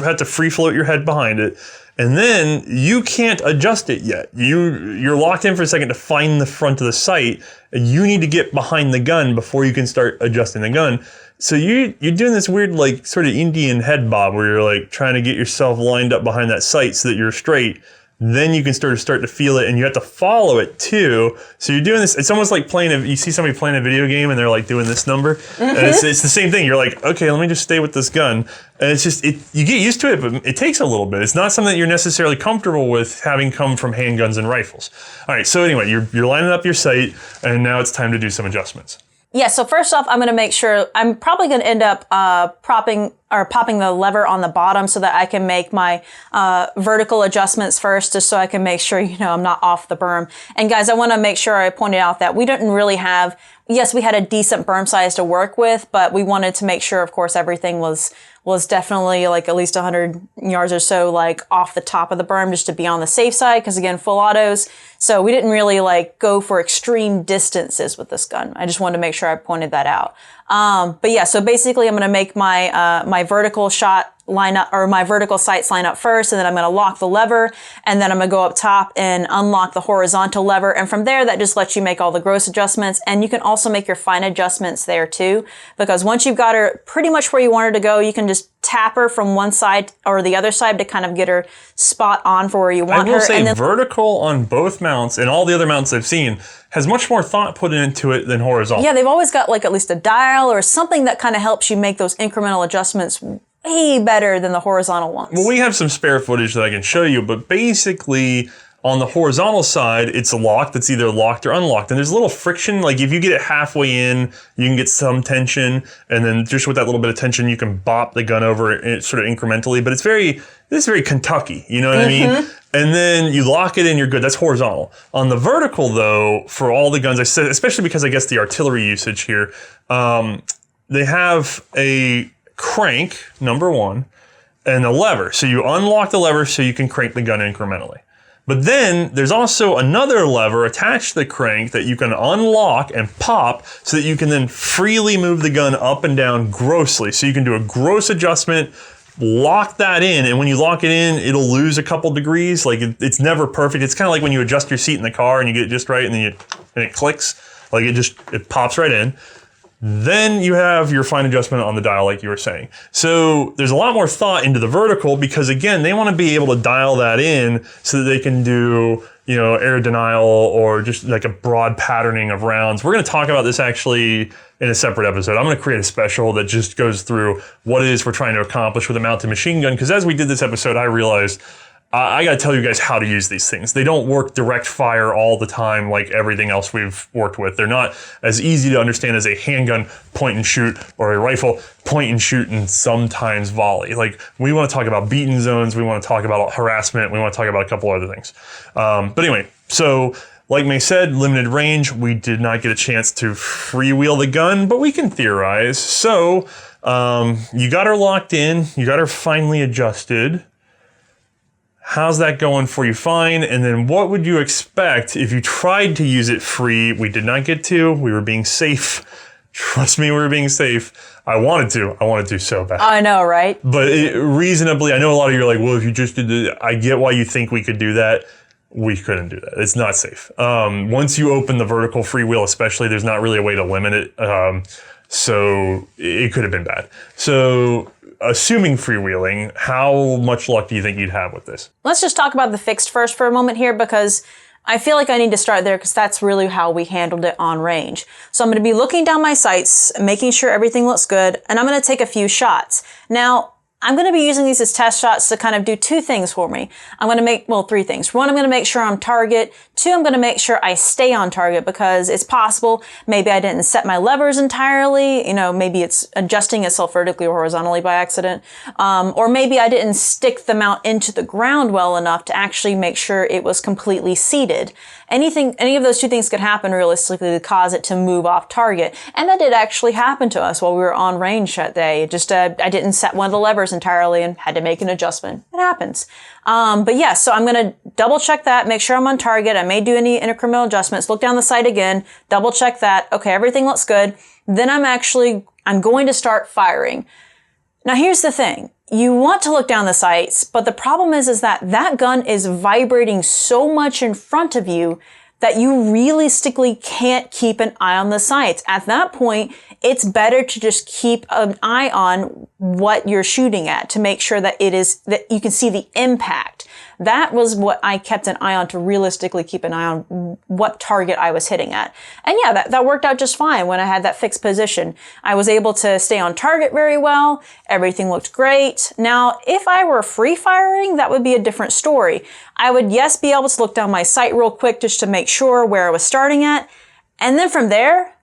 have to free float your head behind it, and then you can't adjust it yet. You're locked in for a second to find the front of the sight, and you need to get behind the gun before you can start adjusting the gun. So you're doing this weird, sort of Indian head bob where you're trying to get yourself lined up behind that sight so that you're straight. then you can start to feel it, and you have to follow it too. So you're doing this, it's almost like you see somebody playing a video game and they're like doing this number. And it's the same thing. You're like, okay, let me just stay with this gun. And it's just, you get used to it, but it takes a little bit. It's not something that you're necessarily comfortable with having come from handguns and rifles. All right, so anyway, you're lining up your sight, and now it's time to do some adjustments. Yeah, so first off, I'm going to make sure, I'm probably going to end up popping the lever on the bottom so that I can make my vertical adjustments first, just so I can make sure, I'm not off the berm. And guys, I want to make sure I pointed out that we didn't really have, yes, we had a decent berm size to work with, but we wanted to make sure, of course, everything was definitely like at least 100 yards or so like off the top of the berm, just to be on the safe side, because again, full autos. So we didn't really like go for extreme distances with this gun. I just wanted to make sure I pointed that out. But yeah, so basically I'm going to make my my vertical shot line up, or my vertical sights line up first, and then I'm going to lock the lever, and then I'm going to go up top and unlock the horizontal lever. And from there, that just lets you make all the gross adjustments. And you can also make your fine adjustments there too, because once you've got her pretty much where you want her to go, you can just tap her from one side or the other side to kind of get her spot on for where you want her. I will say vertical on both mounts, and all the other mounts I've seen, has much more thought put into it than horizontal. Yeah, they've always got like at least a dial or something that kind of helps you make those incremental adjustments way better than the horizontal ones. Well, we have some spare footage that I can show you, but basically on the horizontal side, it's locked. It's either locked or unlocked. And there's a little friction. Like if you get it halfway in, you can get some tension. And then just with that little bit of tension, you can bop the gun over it sort of incrementally. But it's very Kentucky, you know what I mean? And then you lock it in, you're good. That's horizontal. On the vertical though, for all the guns, I said, especially because I guess the artillery usage here, they have a crank, number one, and a lever. So you unlock the lever so you can crank the gun incrementally. But then there's also another lever attached to the crank that you can unlock and pop so that you can then freely move the gun up and down grossly. So you can do a gross adjustment, lock that in, and when you lock it in, it'll lose a couple degrees. Like it's never perfect. It's kind of like when you adjust your seat in the car and you get it just right, and then it clicks. Like it pops right in. Then you have your fine adjustment on the dial, like you were saying. So there's a lot more thought into the vertical because, again, they want to be able to dial that in so that they can do, air denial or just like a broad patterning of rounds. We're going to talk about this actually in a separate episode. I'm going to create a special that just goes through what it is we're trying to accomplish with a mounted machine gun. Because as we did this episode, I realized I got to tell you guys how to use these things. They don't work direct fire all the time like everything else we've worked with. They're not as easy to understand as a handgun point and shoot or a rifle point and shoot and sometimes volley. Like we want to talk about beaten zones. We want to talk about harassment. We want to talk about a couple other things. But anyway, so like Mae said, limited range. We did not get a chance to freewheel the gun, but we can theorize. So you got her locked in. You got her finely adjusted. How's that going for you? Fine. And then what would you expect if you tried to use it free? We did not get to. We were being safe. Trust me, we were being safe. I wanted to so bad. I know, right? But reasonably, I know a lot of you are like, well, if you just did it, I get why you think we could do that. We couldn't do that. It's not safe. Once you open the vertical freewheel, especially, there's not really a way to limit it. So it could have been bad. So assuming freewheeling, how much luck do you think you'd have with this? Let's just talk about the fixed first for a moment here, because I feel like I need to start there because that's really how we handled it on range. So I'm going to be looking down my sights, making sure everything looks good, and I'm going to take a few shots. Now, I'm going to be using these as test shots to kind of do two things for me. I'm going to make, three things. One, I'm going to make sure I'm target. Two, I'm going to make sure I stay on target because it's possible maybe I didn't set my levers entirely. Maybe it's adjusting itself vertically or horizontally by accident. Or maybe I didn't stick the mount into the ground well enough to actually make sure it was completely seated. Any of those two things could happen realistically to cause it to move off target. And that did actually happen to us while we were on range that day. I didn't set one of the levers entirely and had to make an adjustment. It happens. But yeah, so I'm going to double check that, make sure I'm on target. I may do any incremental adjustments, look down the sight again, double check that. Okay, everything looks good. Then I'm going to start firing. Now here's the thing. You want to look down the sights, but the problem is that gun is vibrating so much in front of you that you realistically can't keep an eye on the sights. At that point, it's better to just keep an eye on what you're shooting at to make sure that that you can see the impact. That was what I kept an eye on to realistically keep an eye on what target I was hitting at. And yeah, that worked out just fine when I had that fixed position. I was able to stay on target very well. Everything looked great. Now, if I were free firing, that would be a different story. I would, yes, be able to look down my sight real quick just to make sure where I was starting at. And then from there,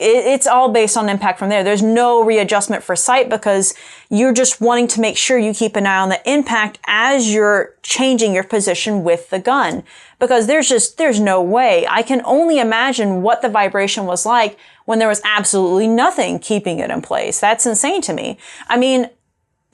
it's all based on impact from there. There's no readjustment for sight because you're just wanting to make sure you keep an eye on the impact as you're changing your position with the gun. Because there's no way. I can only imagine what the vibration was like when there was absolutely nothing keeping it in place. That's insane to me. I mean,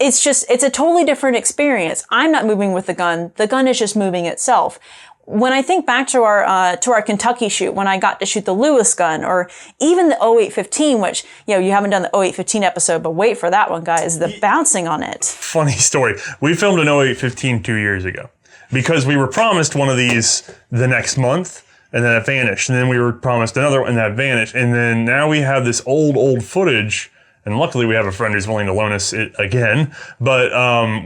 it's a totally different experience. I'm not moving with the gun. The gun is just moving itself. When I think back to our Kentucky shoot, when I got to shoot the Lewis gun, or even the 0815, which, you haven't done the 0815 episode, but wait for that one, guys, the bouncing on it. Funny story. We filmed an 0815 2 years ago because we were promised one of these the next month, and then it vanished. And then we were promised another one, and that vanished. And then now we have this old footage. And luckily we have a friend who's willing to loan us it again. But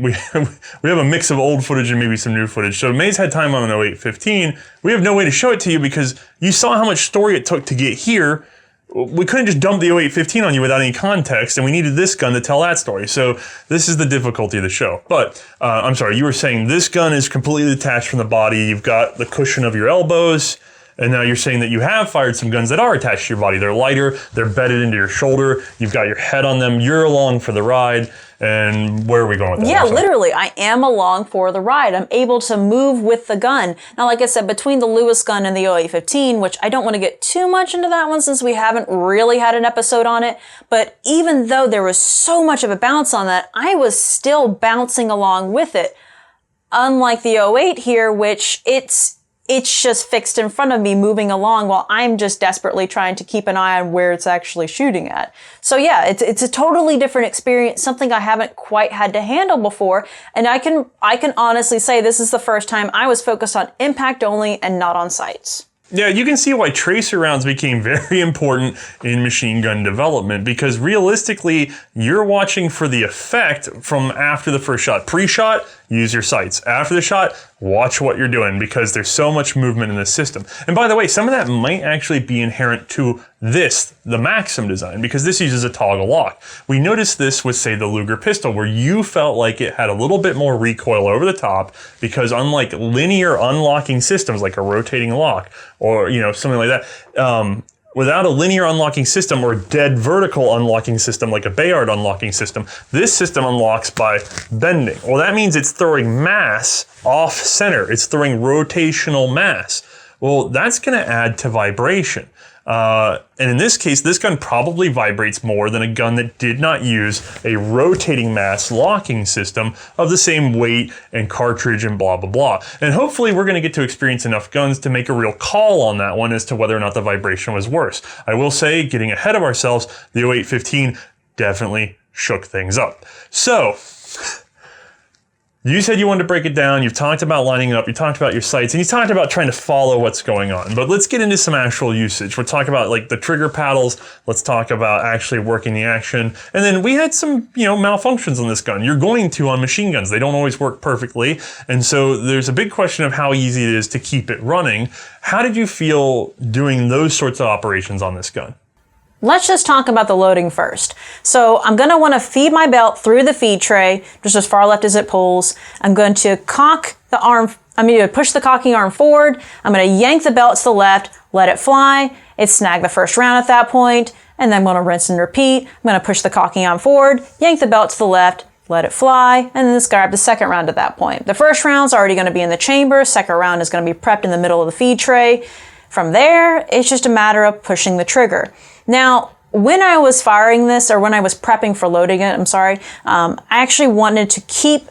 we have a mix of old footage and maybe some new footage. So Mae's had time on an 0815. We have no way to show it to you because you saw how much story it took to get here. We couldn't just dump the 0815 on you without any context, and we needed this gun to tell that story. So this is the difficulty of the show. But I'm sorry, you were saying this gun is completely detached from the body. You've got the cushion of your elbows. And now you're saying that you have fired some guns that are attached to your body. They're lighter, they're bedded into your shoulder, you've got your head on them, you're along for the ride. And where are we going with that? Yeah, literally, I am along for the ride. I'm able to move with the gun. Now, like I said, between the Lewis gun and the 0815, which I don't want to get too much into that one since we haven't really had an episode on it, but even though there was so much of a bounce on that, I was still bouncing along with it. Unlike the 08 here, which it's just fixed in front of me moving along while I'm just desperately trying to keep an eye on where it's actually shooting at. So yeah, it's a totally different experience, something I haven't quite had to handle before. And I can honestly say this is the first time I was focused on impact only and not on sights. Yeah, you can see why tracer rounds became very important in machine gun development because realistically, you're watching for the effect from after the first shot. Pre-shot, use your sights. After the shot, watch what you're doing because there's so much movement in the system. And by the way, some of that might actually be inherent to the Maxim design, because this uses a toggle lock. We noticed this with, say, the Luger pistol, where you felt like it had a little bit more recoil over the top because unlike linear unlocking systems like a rotating lock or, something like that, without a linear unlocking system or dead vertical unlocking system like a Bayard unlocking system, this system unlocks by bending. Well, that means it's throwing mass off center. It's throwing rotational mass. Well, that's going to add to vibration. And in this case, this gun probably vibrates more than a gun that did not use a rotating mass locking system of the same weight and cartridge and blah, blah, blah. And hopefully we're going to get to experience enough guns to make a real call on that one as to whether or not the vibration was worse. I will say, getting ahead of ourselves, the 0815 definitely shook things up. So, you said you wanted to break it down. You've talked about lining up. You talked about your sights, and you talked about trying to follow what's going on. But let's get into some actual usage. We'll talk about like the trigger paddles. Let's talk about actually working the action. And then we had some, malfunctions on this gun. You're going to on machine guns. They don't always work perfectly. And so there's a big question of how easy it is to keep it running. How did you feel doing those sorts of operations on this gun? Let's just talk about the loading first. So I'm going to want to feed my belt through the feed tray, just as far left as it pulls. I'm going to push the cocking arm forward. I'm going to yank the belt to the left, let it fly. It snagged the first round at that point, and then I'm going to rinse and repeat. I'm going to push the cocking arm forward, yank the belt to the left, let it fly, and then just grab the second round at that point. The first round's already going to be in the chamber. Second round is going to be prepped in the middle of the feed tray. From there, it's just a matter of pushing the trigger. Now, when I was firing this, or when I was prepping for loading it, I actually wanted to keep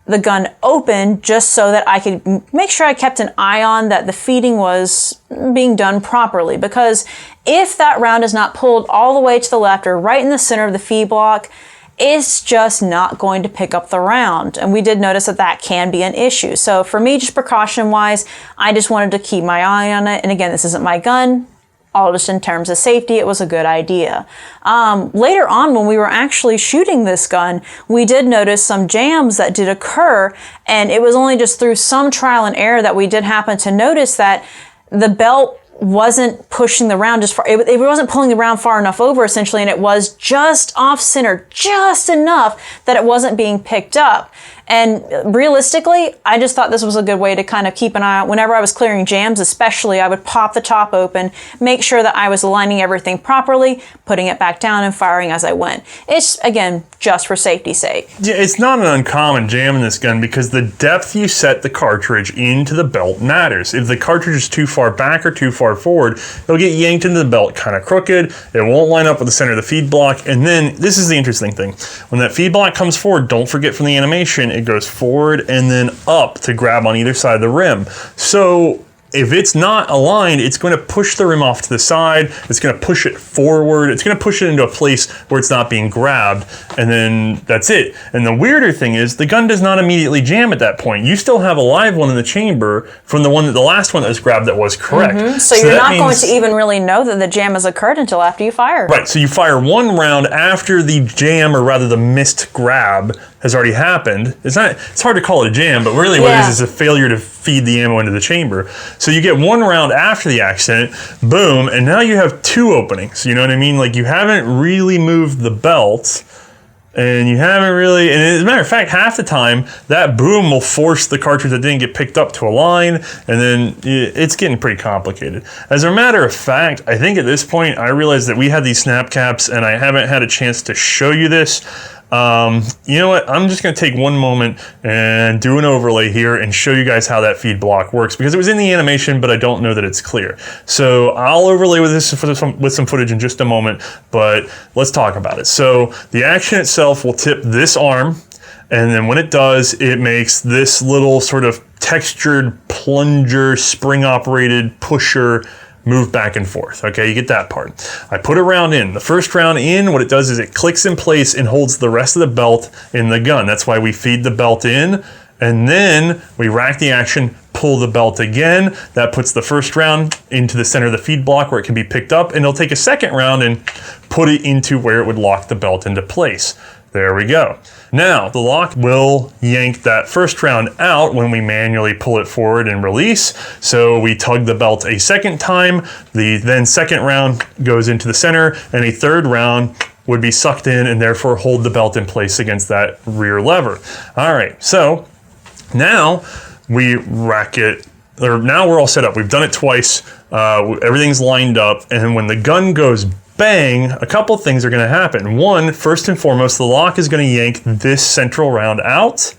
the gun open just so that I could make sure I kept an eye on that the feeding was being done properly. Because if that round is not pulled all the way to the left or right in the center of the feed block, it's just not going to pick up the round. And we did notice that that can be an issue. So for me, just precaution-wise, I just wanted to keep my eye on it. And again, this isn't my gun. all just in terms of safety, it was a good idea. Later on, when we were actually shooting this gun, we did notice some jams that did occur, and it was only just through some trial and error that we did happen to notice that the belt wasn't pushing the round just far, it wasn't pulling the round far enough over, essentially, and it was just off center, just enough that it wasn't being picked up. And realistically, I just thought this was a good way to kind of keep an eye out. Whenever I was clearing jams, especially, I would pop the top open, make sure that I was aligning everything properly, putting it back down and firing as I went. It's, again, just for safety's sake. Yeah, it's not an uncommon jam in this gun because the depth you set the cartridge into the belt matters. If the cartridge is too far back or too far forward, it'll get yanked into the belt kind of crooked. It won't line up with the center of the feed block. And then, this is the interesting thing. When that feed block comes forward, don't forget from the animation, it goes forward and then up to grab on either side of the rim. So if it's not aligned, it's going to push the rim off to the side. It's going to push it forward. It's going to push it into a place where it's not being grabbed. And then that's it. And the weirder thing is the gun does not immediately jam at that point. You still have a live one in the chamber from the last one that was grabbed that was correct. So you're not going to even really know that the jam has occurred until after you fire. Right. So you fire one round after the jam, or rather the missed grab, has already happened. It's hard to call it a jam, but really what it is a failure to feed the ammo into the chamber. So you get one round after the accident, boom, and now you have two openings. You know what I mean? Like, you haven't really moved the belt, and you haven't really, and as a matter of fact, half the time, that boom will force the cartridge that didn't get picked up to align, and then it's getting pretty complicated. As a matter of fact, I think at this point, I realized that we had these snap caps, and I haven't had a chance to show you this. You know what? I'm just going to take one moment and do an overlay here and show you guys how that feed block works, because it was in the animation, but I don't know that it's clear. So I'll overlay with this with some footage in just a moment, but let's talk about it. So the action itself will tip this arm, and then when it does, it makes this little sort of textured plunger, spring-operated pusher move back and forth. Okay, you get that part. I put a round in. The first round in, what it does is it clicks in place and holds the rest of the belt in the gun. That's why we feed the belt in, and then we rack the action, pull the belt again. That puts the first round into the center of the feed block where it can be picked up, and it'll take a second round and put it into where it would lock the belt into place. There we go. Now, the lock will yank that first round out when we manually pull it forward and release. So we tug the belt a second time. The then second round goes into the center, and a third round would be sucked in and therefore hold the belt in place against that rear lever. All right, so now we rack it, or now we're all set up. We've done it twice. Everything's lined up, and when the gun goes bang, a couple things are going to happen. One, first and foremost, the lock is going to yank this central round out.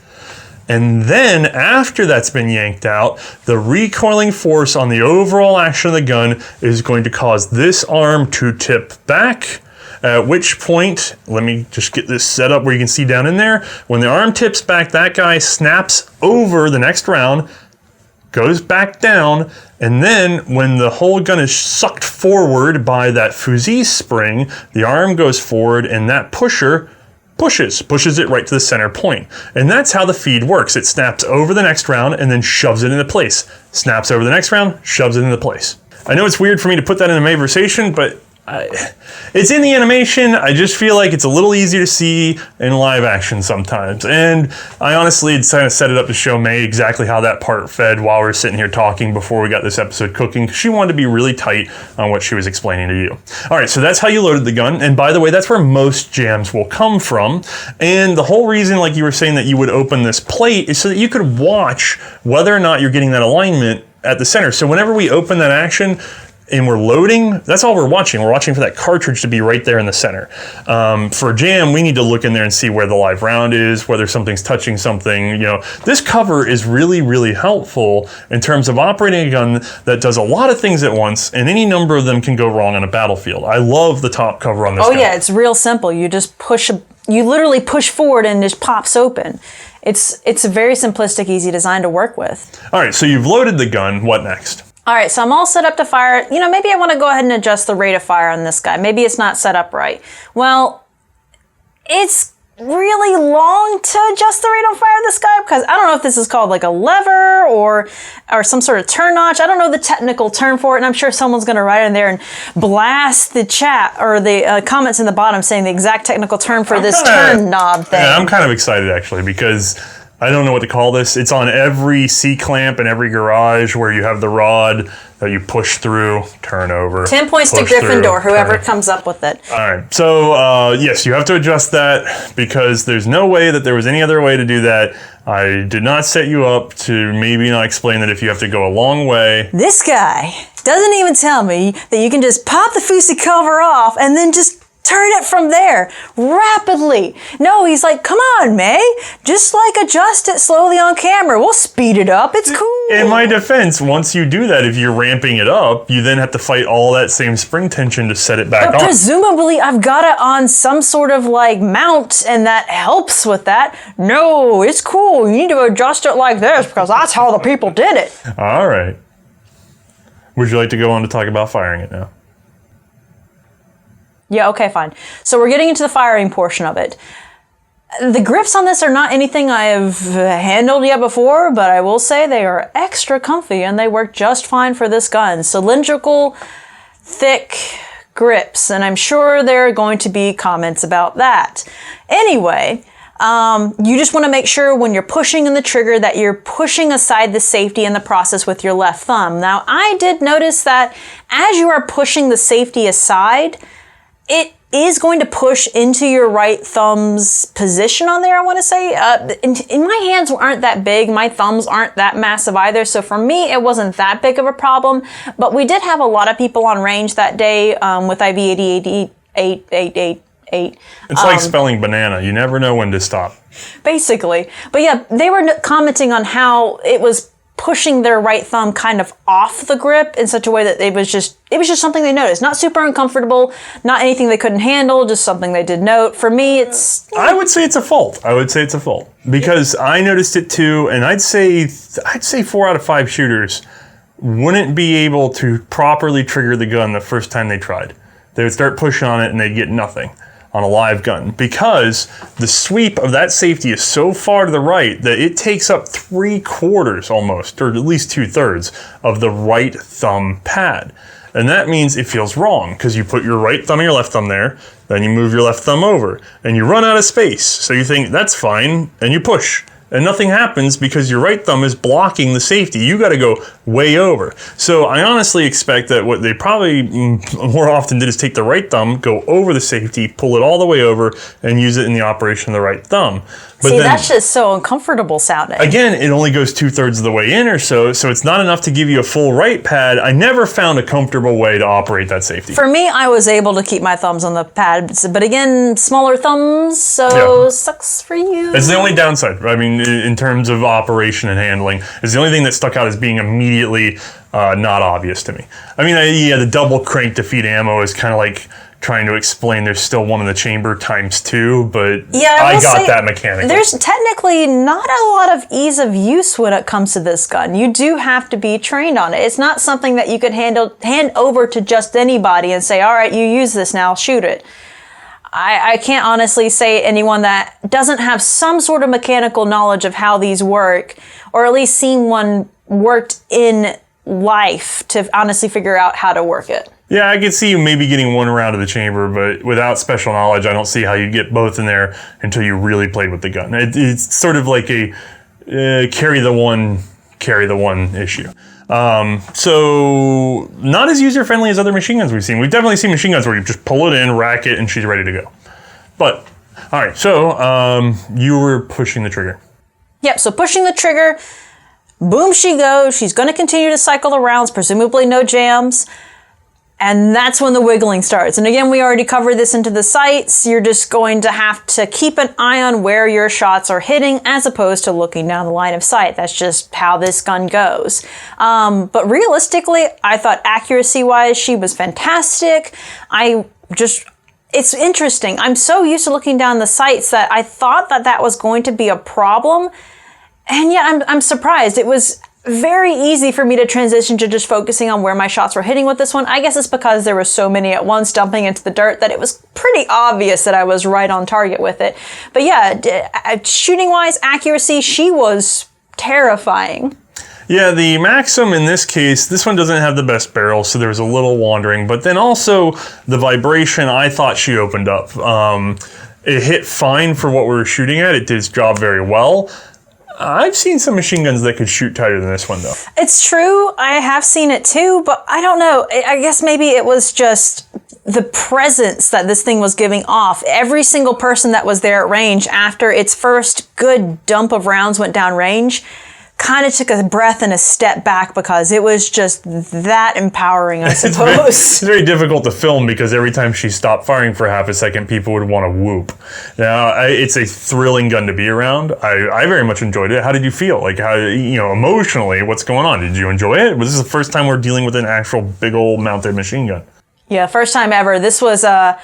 And then after that's been yanked out, the recoiling force on the overall action of the gun is going to cause this arm to tip back. At which point, let me just get this set up where you can see down in there. When the arm tips back, that guy snaps over the next round, goes back down, and then when the whole gun is sucked forward by that fusee spring, the arm goes forward and that pusher pushes it right to the center point. And that's how the feed works. It snaps over the next round and then shoves it into place. Snaps over the next round, shoves it into place. I know it's weird for me to put that in a conversation, but it's in the animation. I just feel like it's a little easier to see in live action sometimes. And I honestly kind of set it up to show Mae exactly how that part fed while we were sitting here talking before we got this episode cooking. She wanted to be really tight on what she was explaining to you. All right, so that's how you loaded the gun. And by the way, that's where most jams will come from. And the whole reason, like you were saying, that you would open this plate is so that you could watch whether or not you're getting that alignment at the center. So whenever we open that action, and we're loading, that's all we're watching. We're watching for that cartridge to be right there in the center. For a jam, we need to look in there and see where the live round is, whether something's touching something. You know, this cover is really, really helpful in terms of operating a gun that does a lot of things at once, and any number of them can go wrong on a battlefield. I love the top cover on this gun. Oh yeah, it's real simple. You just you literally push forward and it just pops open. It's a very simplistic, easy design to work with. All right, so you've loaded the gun. What next? All right, so I'm all set up to fire. You know, maybe I want to go ahead and adjust the rate of fire on this guy. Maybe it's not set up right. Well, it's really long to adjust the rate of fire of this guy, because I don't know if this is called like a lever or some sort of turn notch. I don't know the technical term for it, and I'm sure someone's going to write in there and blast the chat or the comments in the bottom saying the exact technical term for this turn knob thing. Yeah, I'm kind of excited actually, because I don't know what to call this. It's on every C-clamp in every garage where you have the rod that you push through, turn over. 10 points to Gryffindor, whoever comes up with it. All right. So, yes, you have to adjust that because there's no way that there was any other way to do that. I did not set you up to maybe not explain that if you have to go a long way. This guy doesn't even tell me that you can just pop the Fusi cover off and then just turn it from there rapidly. No, he's like, come on, May. Just like adjust it slowly on camera. We'll speed it up. It's cool. In my defense, once you do that, if you're ramping it up, you then have to fight all that same spring tension to set it back on. But presumably I've got it on some sort of like mount and that helps with that. No, it's cool. You need to adjust it like this because that's how the people did it. All right. Would you like to go on to talk about firing it now? Yeah, okay, fine. So we're getting into the firing portion of it. The grips on this are not anything I have handled yet before, but I will say they are extra comfy and they work just fine for this gun. Cylindrical, thick grips, and I'm sure there are going to be comments about that. Anyway, you just want to make sure when you're pushing in the trigger that you're pushing aside the safety in the process with your left thumb. Now, I did notice that as you are pushing the safety aside, it is going to push into your right thumb's position on there, I want to say. In my hands aren't that big. My thumbs aren't that massive either. So for me, it wasn't that big of a problem. But we did have a lot of people on range that day with IV 8888. It's like spelling banana. You never know when to stop. Basically. But yeah, they were commenting on how it was pushing their right thumb kind of off the grip in such a way that it was just something they noticed. Not super uncomfortable, not anything they couldn't handle, just something they did note. For me, it's... I would say it's a fault. Because I noticed it too, and I'd say 4 out of 5 shooters wouldn't be able to properly trigger the gun the first time they tried. They would start pushing on it and they'd get nothing on a live gun because the sweep of that safety is so far to the right that it takes up 3/4 almost, or at least 2/3 of the right thumb pad. And that means it feels wrong because you put your right thumb and your left thumb there, then you move your left thumb over and you run out of space. So you think that's fine and you push. And nothing happens because your right thumb is blocking the safety. You got to go way over. So I honestly expect that what they probably more often did is take the right thumb, go over the safety, pull it all the way over, and use it in the operation of the right thumb. But see, that's just so uncomfortable sounding. Again, it only goes 2/3 of the way in or so it's not enough to give you a full right pad. I never found a comfortable way to operate that safety. For me, I was able to keep my thumbs on the pad, but again, smaller thumbs, so sucks for you. It's the only downside. I mean, in terms of operation and handling, it's the only thing that stuck out as being immediately not obvious to me. I mean, the double crank to feed ammo is kind of like trying to explain there's still one in the chamber ×2, but yeah, I got that mechanically. There's technically not a lot of ease of use when it comes to this gun. You do have to be trained on it. It's not something that you could hand over to just anybody and say, all right, you use this now, shoot it. I can't honestly say anyone that doesn't have some sort of mechanical knowledge of how these work, or at least seen one worked in life to honestly figure out how to work it. Yeah, I could see you maybe getting one round of the chamber, but without special knowledge, I don't see how you'd get both in there until you really played with the gun. It's sort of like a carry the one issue. So not as user-friendly as other machine guns we've seen. We've definitely seen machine guns where you just pull it in, rack it, and she's ready to go. But, all right, so you were pushing the trigger. Yep, so pushing the trigger, boom she goes. She's going to continue to cycle the rounds, presumably no jams. And that's when the wiggling starts. And again, we already covered this into the sights. You're just going to have to keep an eye on where your shots are hitting as opposed to looking down the line of sight. That's just how this gun goes. But realistically, I thought accuracy-wise, she was fantastic. It's interesting. I'm so used to looking down the sights that I thought that was going to be a problem. And yeah, I'm surprised. It was very easy for me to transition to just focusing on where my shots were hitting with this one. I guess it's because there were so many at once dumping into the dirt that it was pretty obvious that I was right on target with it. But yeah, shooting-wise, accuracy, she was terrifying. Yeah, the Maxim in this case, this one doesn't have the best barrel, so there was a little wandering. But then also the vibration, I thought she opened up. It hit fine for what we were shooting at. It did its job very well. I've seen some machine guns that could shoot tighter than this one, though. It's true. I have seen it too, but I don't know. I guess maybe it was just the presence that this thing was giving off. Every single person that was there at range after its first good dump of rounds went down range kind of took a breath and a step back because it was just that empowering, I suppose. It's very difficult to film because every time she stopped firing for half a second, people would want to whoop. Now, it's a thrilling gun to be around. I very much enjoyed it. How did you feel? Like, how, emotionally, what's going on? Did you enjoy it? Was this the first time we're dealing with an actual big old mounted machine gun? Yeah, first time ever. This was an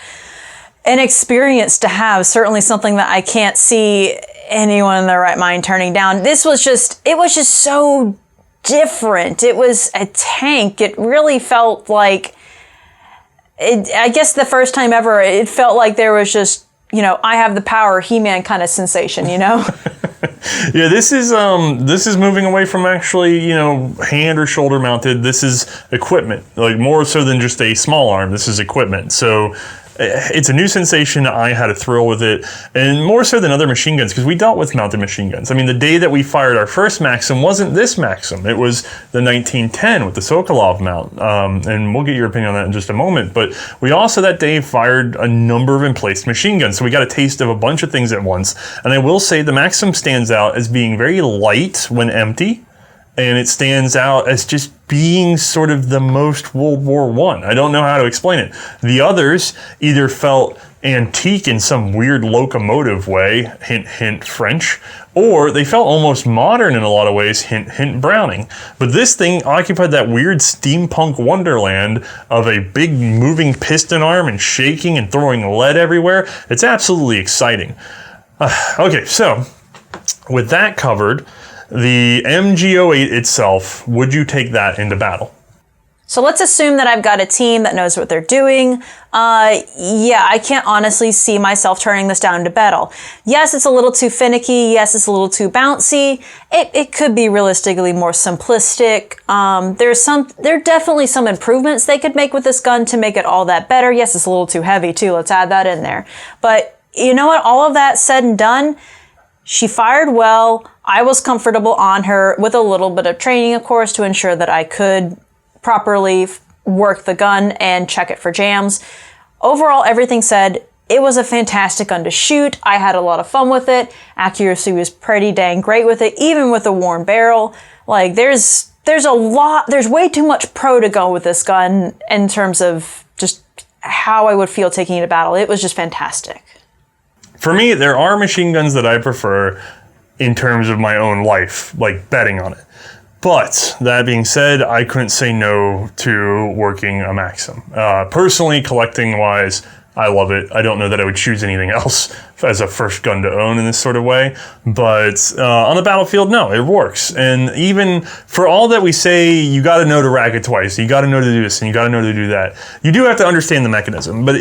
experience to have. Certainly something that I can't see anyone in their right mind turning down. It was just so different. It was a tank. It really felt like, I guess the first time ever, it felt like there was just, I have the power, He-Man kind of sensation, Yeah, this is moving away from actually, hand or shoulder mounted. This is equipment, like more so than just a small arm. This is equipment. So it's a new sensation. I had a thrill with it, and more so than other machine guns, because we dealt with mounted machine guns. I mean, the day that we fired our first Maxim wasn't this Maxim. It was the 1910 with the Sokolov mount, and we'll get your opinion on that in just a moment. But we also that day fired a number of emplaced machine guns, so we got a taste of a bunch of things at once. And I will say the Maxim stands out as being very light when empty, and it stands out as just being sort of the most World War I. I don't know how to explain it. The others either felt antique in some weird locomotive way, hint, hint, French, or they felt almost modern in a lot of ways, hint, hint, Browning. But this thing occupied that weird steampunk wonderland of a big moving piston arm and shaking and throwing lead everywhere. It's absolutely exciting. Okay, so with that covered, the MG08 itself, would you take that into battle? So let's assume that I've got a team that knows what they're doing. Yeah, I can't honestly see myself turning this down into battle. Yes, it's a little too finicky. Yes, it's a little too bouncy. It could be realistically more simplistic. There are definitely some improvements they could make with this gun to make it all that better. Yes, it's a little too heavy too. Let's add that in there. But you know what? All of that said and done, she fired well. I was comfortable on her with a little bit of training, of course, to ensure that I could properly work the gun and check it for jams. Overall, everything said, it was a fantastic gun to shoot. I had a lot of fun with it. Accuracy was pretty dang great with it, even with a worn barrel. Like, there's way too much pro to go with this gun in terms of just how I would feel taking it to battle. It was just fantastic. For me, there are machine guns that I prefer in terms of my own life, like betting on it. But that being said, I couldn't say no to working a Maxim. Personally, collecting-wise, I love it. I don't know that I would choose anything else as a first gun to own in this sort of way. But on the battlefield, no, it works. And even for all that we say, you got to know to rack it twice, you got to know to do this, and you got to know to do that, you do have to understand the mechanism. But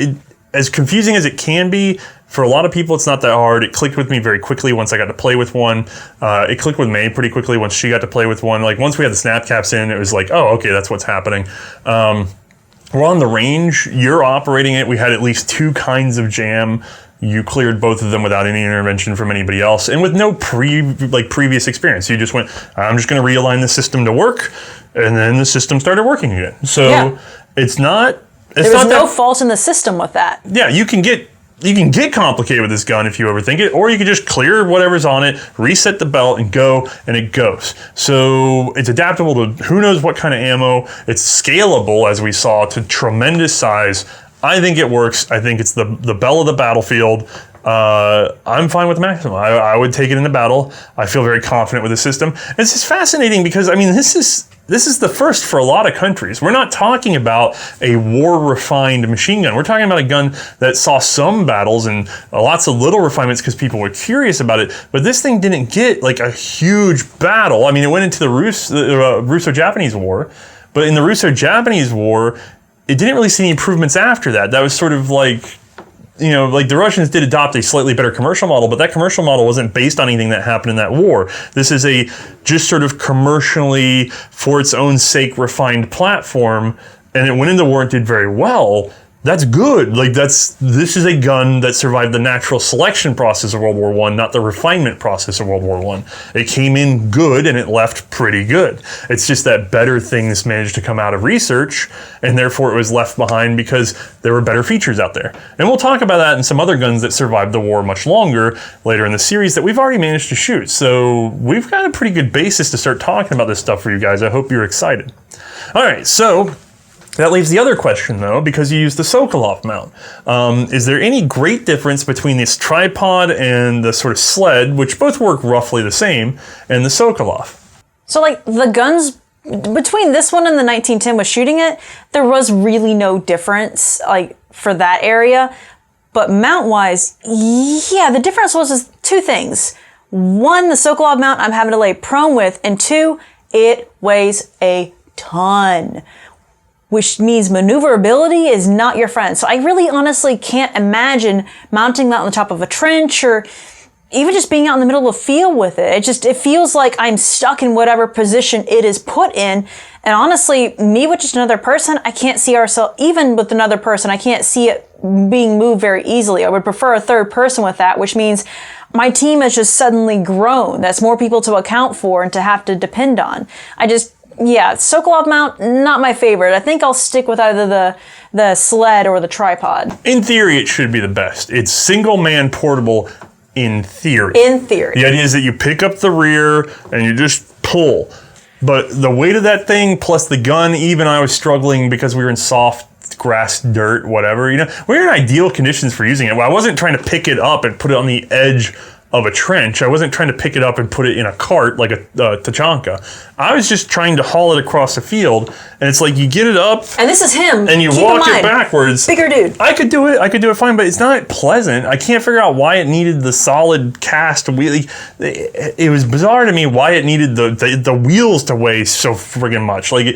as confusing as it can be, for a lot of people, it's not that hard. It clicked with me very quickly once I got to play with one. It clicked with Mae pretty quickly once she got to play with one. Like, once we had the snap caps in, it was like, oh, okay, that's what's happening. We're on the range. You're operating it. We had at least 2 kinds of jam. You cleared both of them without any intervention from anybody else, and with no previous experience. You just went, I'm just going to realign the system to work, and then the system started working again. So yeah. It's not... There was no fault in the system with that. Yeah, you can get complicated with this gun if you overthink it, or you can just clear whatever's on it, reset the belt, and go, and it goes. So it's adaptable to who knows what kind of ammo. It's scalable, as we saw, to tremendous size. I think it works. I think it's the belle of the battlefield. I'm fine with the Maxim. I would take it into battle. I feel very confident with the system. And it's just fascinating because, I mean, this is this is the first for a lot of countries. We're not talking about a war-refined machine gun. We're talking about a gun that saw some battles and lots of little refinements because people were curious about it. But this thing didn't get like a huge battle. I mean, it went into the Russo-Japanese War, but in the Russo-Japanese War, it didn't really see any improvements after that. That was sort of like, you know, like the Russians did adopt a slightly better commercial model, but that commercial model wasn't based on anything that happened in that war. This is a just sort of commercially, for its own sake, refined platform, and it went into war and did very well. That's good. Like this is a gun that survived the natural selection process of World War I, not the refinement process of World War I. It came in good and it left pretty good. It's just that better things managed to come out of research, and therefore it was left behind because there were better features out there. And we'll talk about that in some other guns that survived the war much longer later in the series that we've already managed to shoot. So we've got a pretty good basis to start talking about this stuff for you guys. I hope you're excited. All right, so that leaves the other question, though, because you use the Sokolov mount. Is there any great difference between this tripod and the sort of sled, which both work roughly the same, and the Sokolov? So, like, the guns, between this one and the 1910 with shooting it, there was really no difference, like, for that area. But mount-wise, yeah, the difference was two things. One, the Sokolov mount I'm having to lay prone with, and two, it weighs a ton, which means maneuverability is not your friend. So I really honestly can't imagine mounting that on the top of a trench or even just being out in the middle of the field with it. It feels like I'm stuck in whatever position it is put in. And honestly, me with just another person, I can't see ourselves, even with another person, I can't see it being moved very easily. I would prefer a third person with that, which means my team has just suddenly grown. That's more people to account for and to have to depend on. Yeah, Sokolov mount, not my favorite. I think I'll stick with either the sled or the tripod. In theory, it should be the best. It's single-man portable in theory. In theory. The idea is that you pick up the rear and you just pull. But the weight of that thing, plus the gun, even I was struggling because we were in soft grass, dirt, whatever. You know, we were in ideal conditions for using it. Well, I wasn't trying to pick it up and put it on the edge of a trench. I wasn't trying to pick it up and put it in a cart like a Tachanka. I was just trying to haul it across the field, and it's like you get it up, and this is him, and you walk it backwards. Bigger dude. I could do it fine, but it's not pleasant. I can't figure out why it needed the solid cast wheel. It was bizarre to me why it needed the wheels to weigh so friggin' much. Like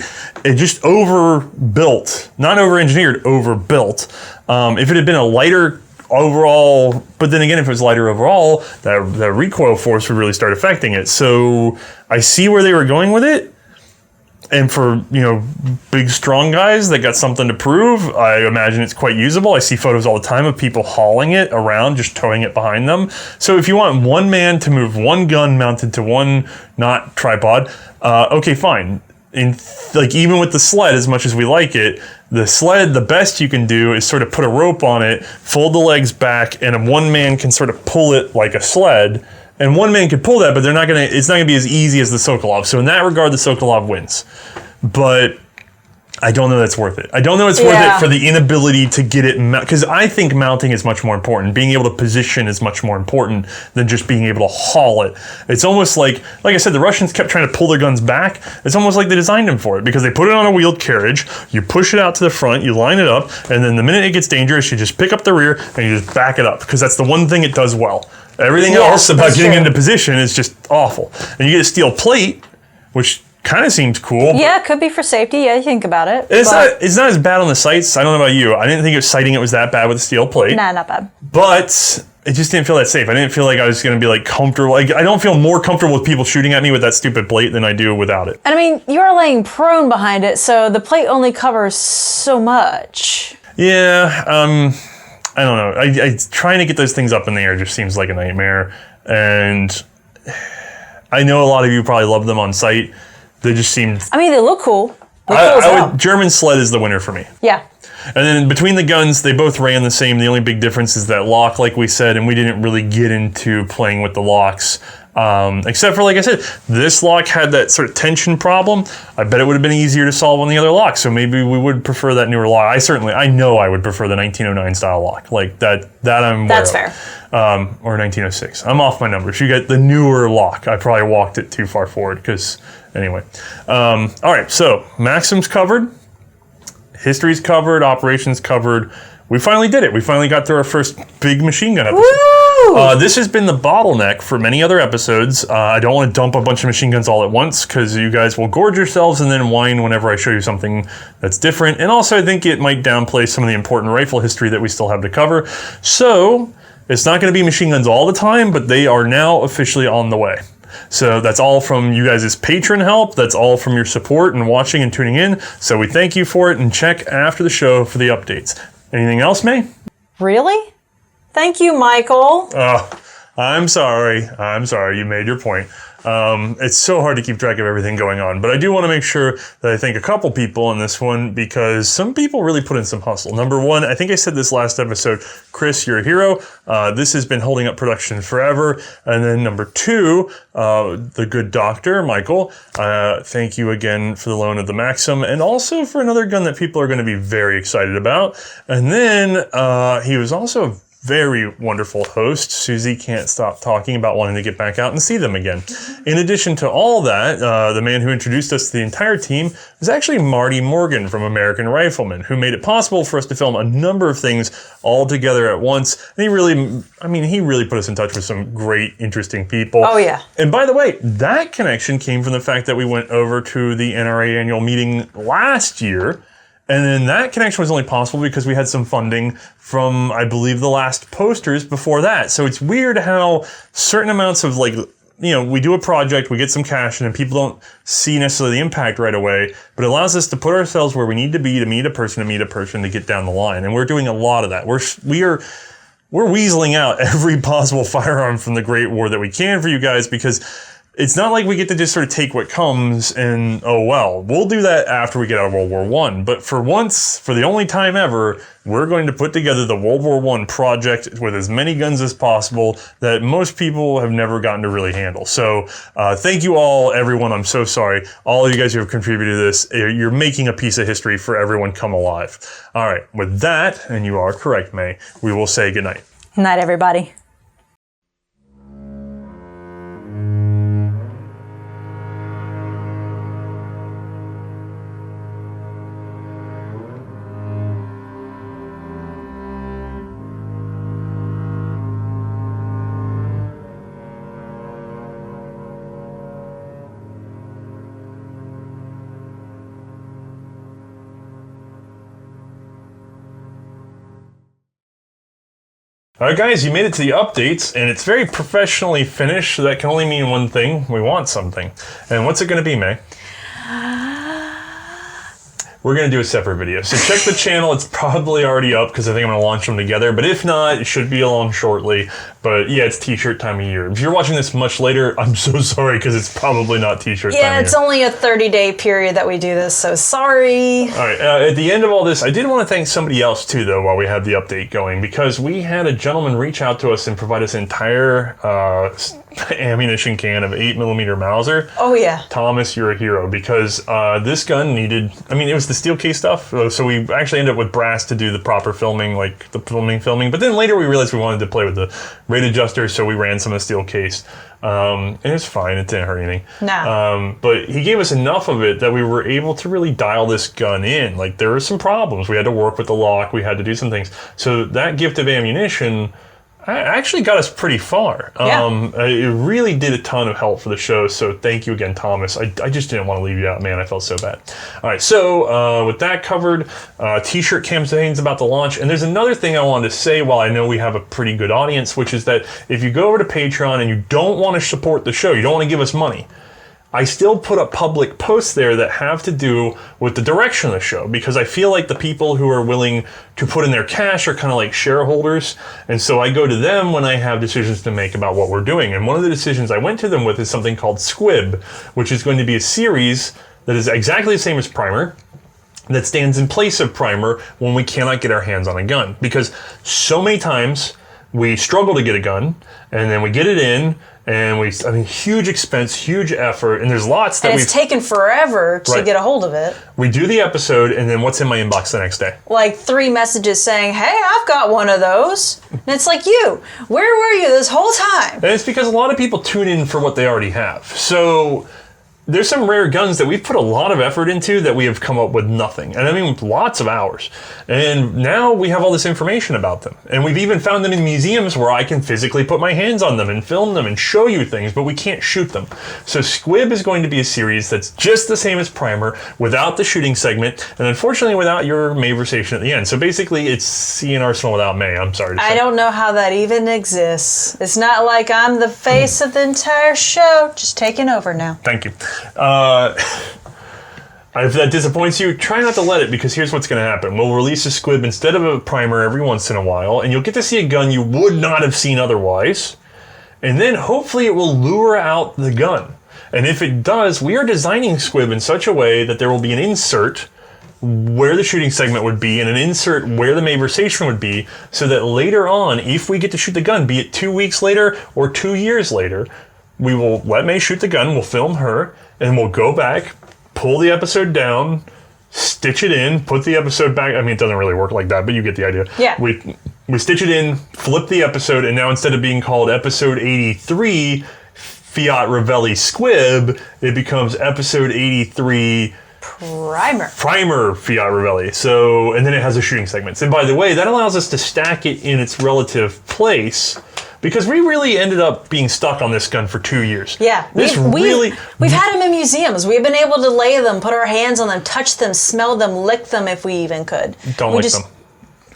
it just overbuilt, not over-engineered, overbuilt. If it had been a lighter overall, but then again, if it was lighter overall, that recoil force would really start affecting it. So I see where they were going with it. And for, you know, big, strong guys that got something to prove, I imagine it's quite usable. I see photos all the time of people hauling it around, just towing it behind them. So if you want one man to move one gun mounted to one not tripod, okay, fine. Even with the sled, as much as we like it, the sled, the best you can do is sort of put a rope on it, fold the legs back, and one man can sort of pull it like a sled. And one man could pull that, but it's not gonna be as easy as the Sokolov. So in that regard, the Sokolov wins. But I don't know that's worth it. I don't know it's worth it for the inability to get it, because I think mounting is much more important. Being able to position is much more important than just being able to haul it. It's almost like I said, the Russians kept trying to pull their guns back. It's almost like they designed them for it, because they put it on a wheeled carriage, you push it out to the front, you line it up, and then the minute it gets dangerous, you just pick up the rear and you just back it up, because that's the one thing it does well. Everything else about getting into position is just awful. And you get a steel plate, which kind of seems cool. Yeah, it could be for safety. Yeah, you think about it. It's not as bad on the sights. I don't know about you. I didn't think sighting it was that bad with the steel plate. Nah, not bad. But it just didn't feel that safe. I didn't feel like I was going to be like comfortable. Like, I don't feel more comfortable with people shooting at me with that stupid plate than I do without it. And I mean, you're laying prone behind it, so the plate only covers so much. Yeah, I don't know. Trying to get those things up in the air just seems like a nightmare. And I know a lot of you probably love them on sight. They just seemed... I mean, they look cool. German sled is the winner for me. Yeah. And then between the guns, they both ran the same. The only big difference is that lock, like we said, and we didn't really get into playing with the locks. Except for, like I said, this lock had that sort of tension problem. I bet it would have been easier to solve on the other lock. So maybe we would prefer that newer lock. I know I would prefer the 1909 style lock. Like that I'm aware That's of. fair. Or 1906. I'm off my numbers. You get the newer lock. I probably walked it too far forward because, anyway. All right, so Maxim's covered. History's covered. Operations covered. We finally did it. We finally got through our first big machine gun episode. This has been the bottleneck for many other episodes. I don't want to dump a bunch of machine guns all at once because you guys will gorge yourselves and then whine whenever I show you something that's different. And also I think it might downplay some of the important rifle history that we still have to cover. So it's not going to be machine guns all the time, but they are now officially on the way. So that's all from you guys' patron help. That's all from your support and watching and tuning in. So we thank you for it, and check after the show for the updates. Anything else, Mae? Really? Thank you, Michael. I'm sorry. You made your point. It's so hard to keep track of everything going on, but I do want to make sure that I thank a couple people in this one because some people really put in some hustle. Number one, I think I said this last episode, Chris, you're a hero. This has been holding up production forever. And then number two, the good doctor, Michael, thank you again for the loan of the Maxim and also for another gun that people are going to be very excited about. And then he was also a very wonderful host. Susie can't stop talking about wanting to get back out and see them again. In addition to all that, the man who introduced us to the entire team was actually Marty Morgan from American Rifleman, who made it possible for us to film a number of things all together at once. And he really put us in touch with some great, interesting people. Oh, yeah. And by the way, that connection came from the fact that we went over to the NRA annual meeting last year. And then that connection was only possible because we had some funding from, I believe, the last posters before that. So it's weird how certain amounts of we do a project, we get some cash, and then people don't see necessarily the impact right away. But it allows us to put ourselves where we need to be to meet a person to get down the line. And we're doing a lot of that. We're weaseling out every possible firearm from the Great War that we can for you guys because it's not like we get to just sort of take what comes and, we'll do that after we get out of World War I. But for once, for the only time ever, we're going to put together the World War I project with as many guns as possible that most people have never gotten to really handle. So thank you all, everyone. I'm so sorry. All of you guys who have contributed to this, you're making a piece of history for everyone come alive. All right, with that, and you are correct, Mae, we will say goodnight. Good night, everybody. All right, guys, you made it to the updates, and it's very professionally finished, so that can only mean one thing. We want something. And what's it going to be, Mae? We're going to do a separate video. So check the channel. It's probably already up because I think I'm going to launch them together. But if not, it should be along shortly. But yeah, it's t-shirt time of year. If you're watching this much later, I'm so sorry because it's probably not t-shirt time of year. Yeah, it's only a 30-day period that we do this, so sorry. All right, at the end of all this, I did want to thank somebody else too, though, while we had the update going, because we had a gentleman reach out to us and provide us an entire ammunition can of 8mm Mauser. Oh, yeah. Thomas, you're a hero, because this gun needed, it was the steel case stuff, so we actually ended up with brass to do the proper filming, like the filming, but then later we realized we wanted to play with the rate adjuster, so we ran some of the steel case. And it's fine, it didn't hurt anything. No. But he gave us enough of it that we were able to really dial this gun in. Like, there were some problems. We had to work with the lock, we had to do some things. So that gift of ammunition actually got us pretty far. It really did a ton of help for the show, so thank you again, Thomas. I just didn't want to leave you out, man. I felt so bad. All right, so with that covered, t-shirt campaigns about the launch, and there's another thing I wanted to say while I know we have a pretty good audience, which is that if you go over to Patreon and you don't want to support the show, you don't want to give us money, I still put up public posts there that have to do with the direction of the show, because I feel like the people who are willing to put in their cash are kind of like shareholders, and so I go to them when I have decisions to make about what we're doing. And one of the decisions I went to them with is something called Squib, which is going to be a series that is exactly the same as Primer, that stands in place of Primer when we cannot get our hands on a gun. Because so many times we struggle to get a gun, and then we get it in, and huge expense, huge effort, and there's lots that it's taken forever to get a hold of it. We do the episode, and then what's in my inbox the next day? Like 3 messages saying, hey, I've got one of those. And it's like, where were you this whole time? And it's because a lot of people tune in for what they already have. So there's some rare guns that we've put a lot of effort into that we have come up with nothing. And I mean, lots of hours. And now we have all this information about them. And we've even found them in museums where I can physically put my hands on them and film them and show you things, but we can't shoot them. So Squib is going to be a series that's just the same as Primer, without the shooting segment, and unfortunately without your Mae-versation at the end. So basically it's C&Rsenal without Mae, I'm sorry to say. I don't know how that even exists. It's not like I'm the face of the entire show. Just taking over now. Thank you. If that disappoints you, try not to let it, because here's what's going to happen. We'll release a Squib instead of a Primer every once in a while, and you'll get to see a gun you would not have seen otherwise, and then hopefully it will lure out the gun. And if it does, we are designing Squib in such a way that there will be an insert where the shooting segment would be and an insert where the Mae-versation would be, so that later on, if we get to shoot the gun, be it 2 weeks later or 2 years later, we will let Mae shoot the gun, we'll film her, and we'll go back, pull the episode down, stitch it in, put the episode back. I mean, it doesn't really work like that, but you get the idea. Yeah. We stitch it in, flip the episode, and now instead of being called episode 83, Fiat Revelli Squib, it becomes episode 83... Primer Fiat Revelli. So, and then it has a shooting segments. And by the way, that allows us to stack it in its relative place, because we really ended up being stuck on this gun for 2 years. Yeah. We've had them in museums. We've been able to lay them, put our hands on them, touch them, smell them, lick them if we even could. Don't lick them.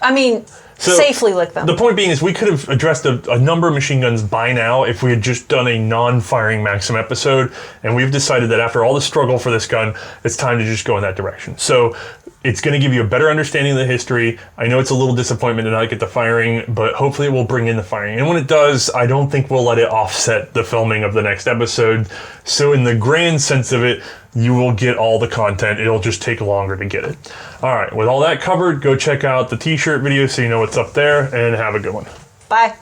I mean, safely lick them. The point being is we could have addressed a number of machine guns by now if we had just done a non-firing Maxim episode, and we've decided that after all the struggle for this gun, it's time to just go in that direction. So it's going to give you a better understanding of the history. I know it's a little disappointment to not get the firing, but hopefully it will bring in the firing. And when it does, I don't think we'll let it offset the filming of the next episode. So in the grand sense of it, you will get all the content. It'll just take longer to get it. All right, with all that covered, go check out the t-shirt video so you know what's up there, and have a good one. Bye.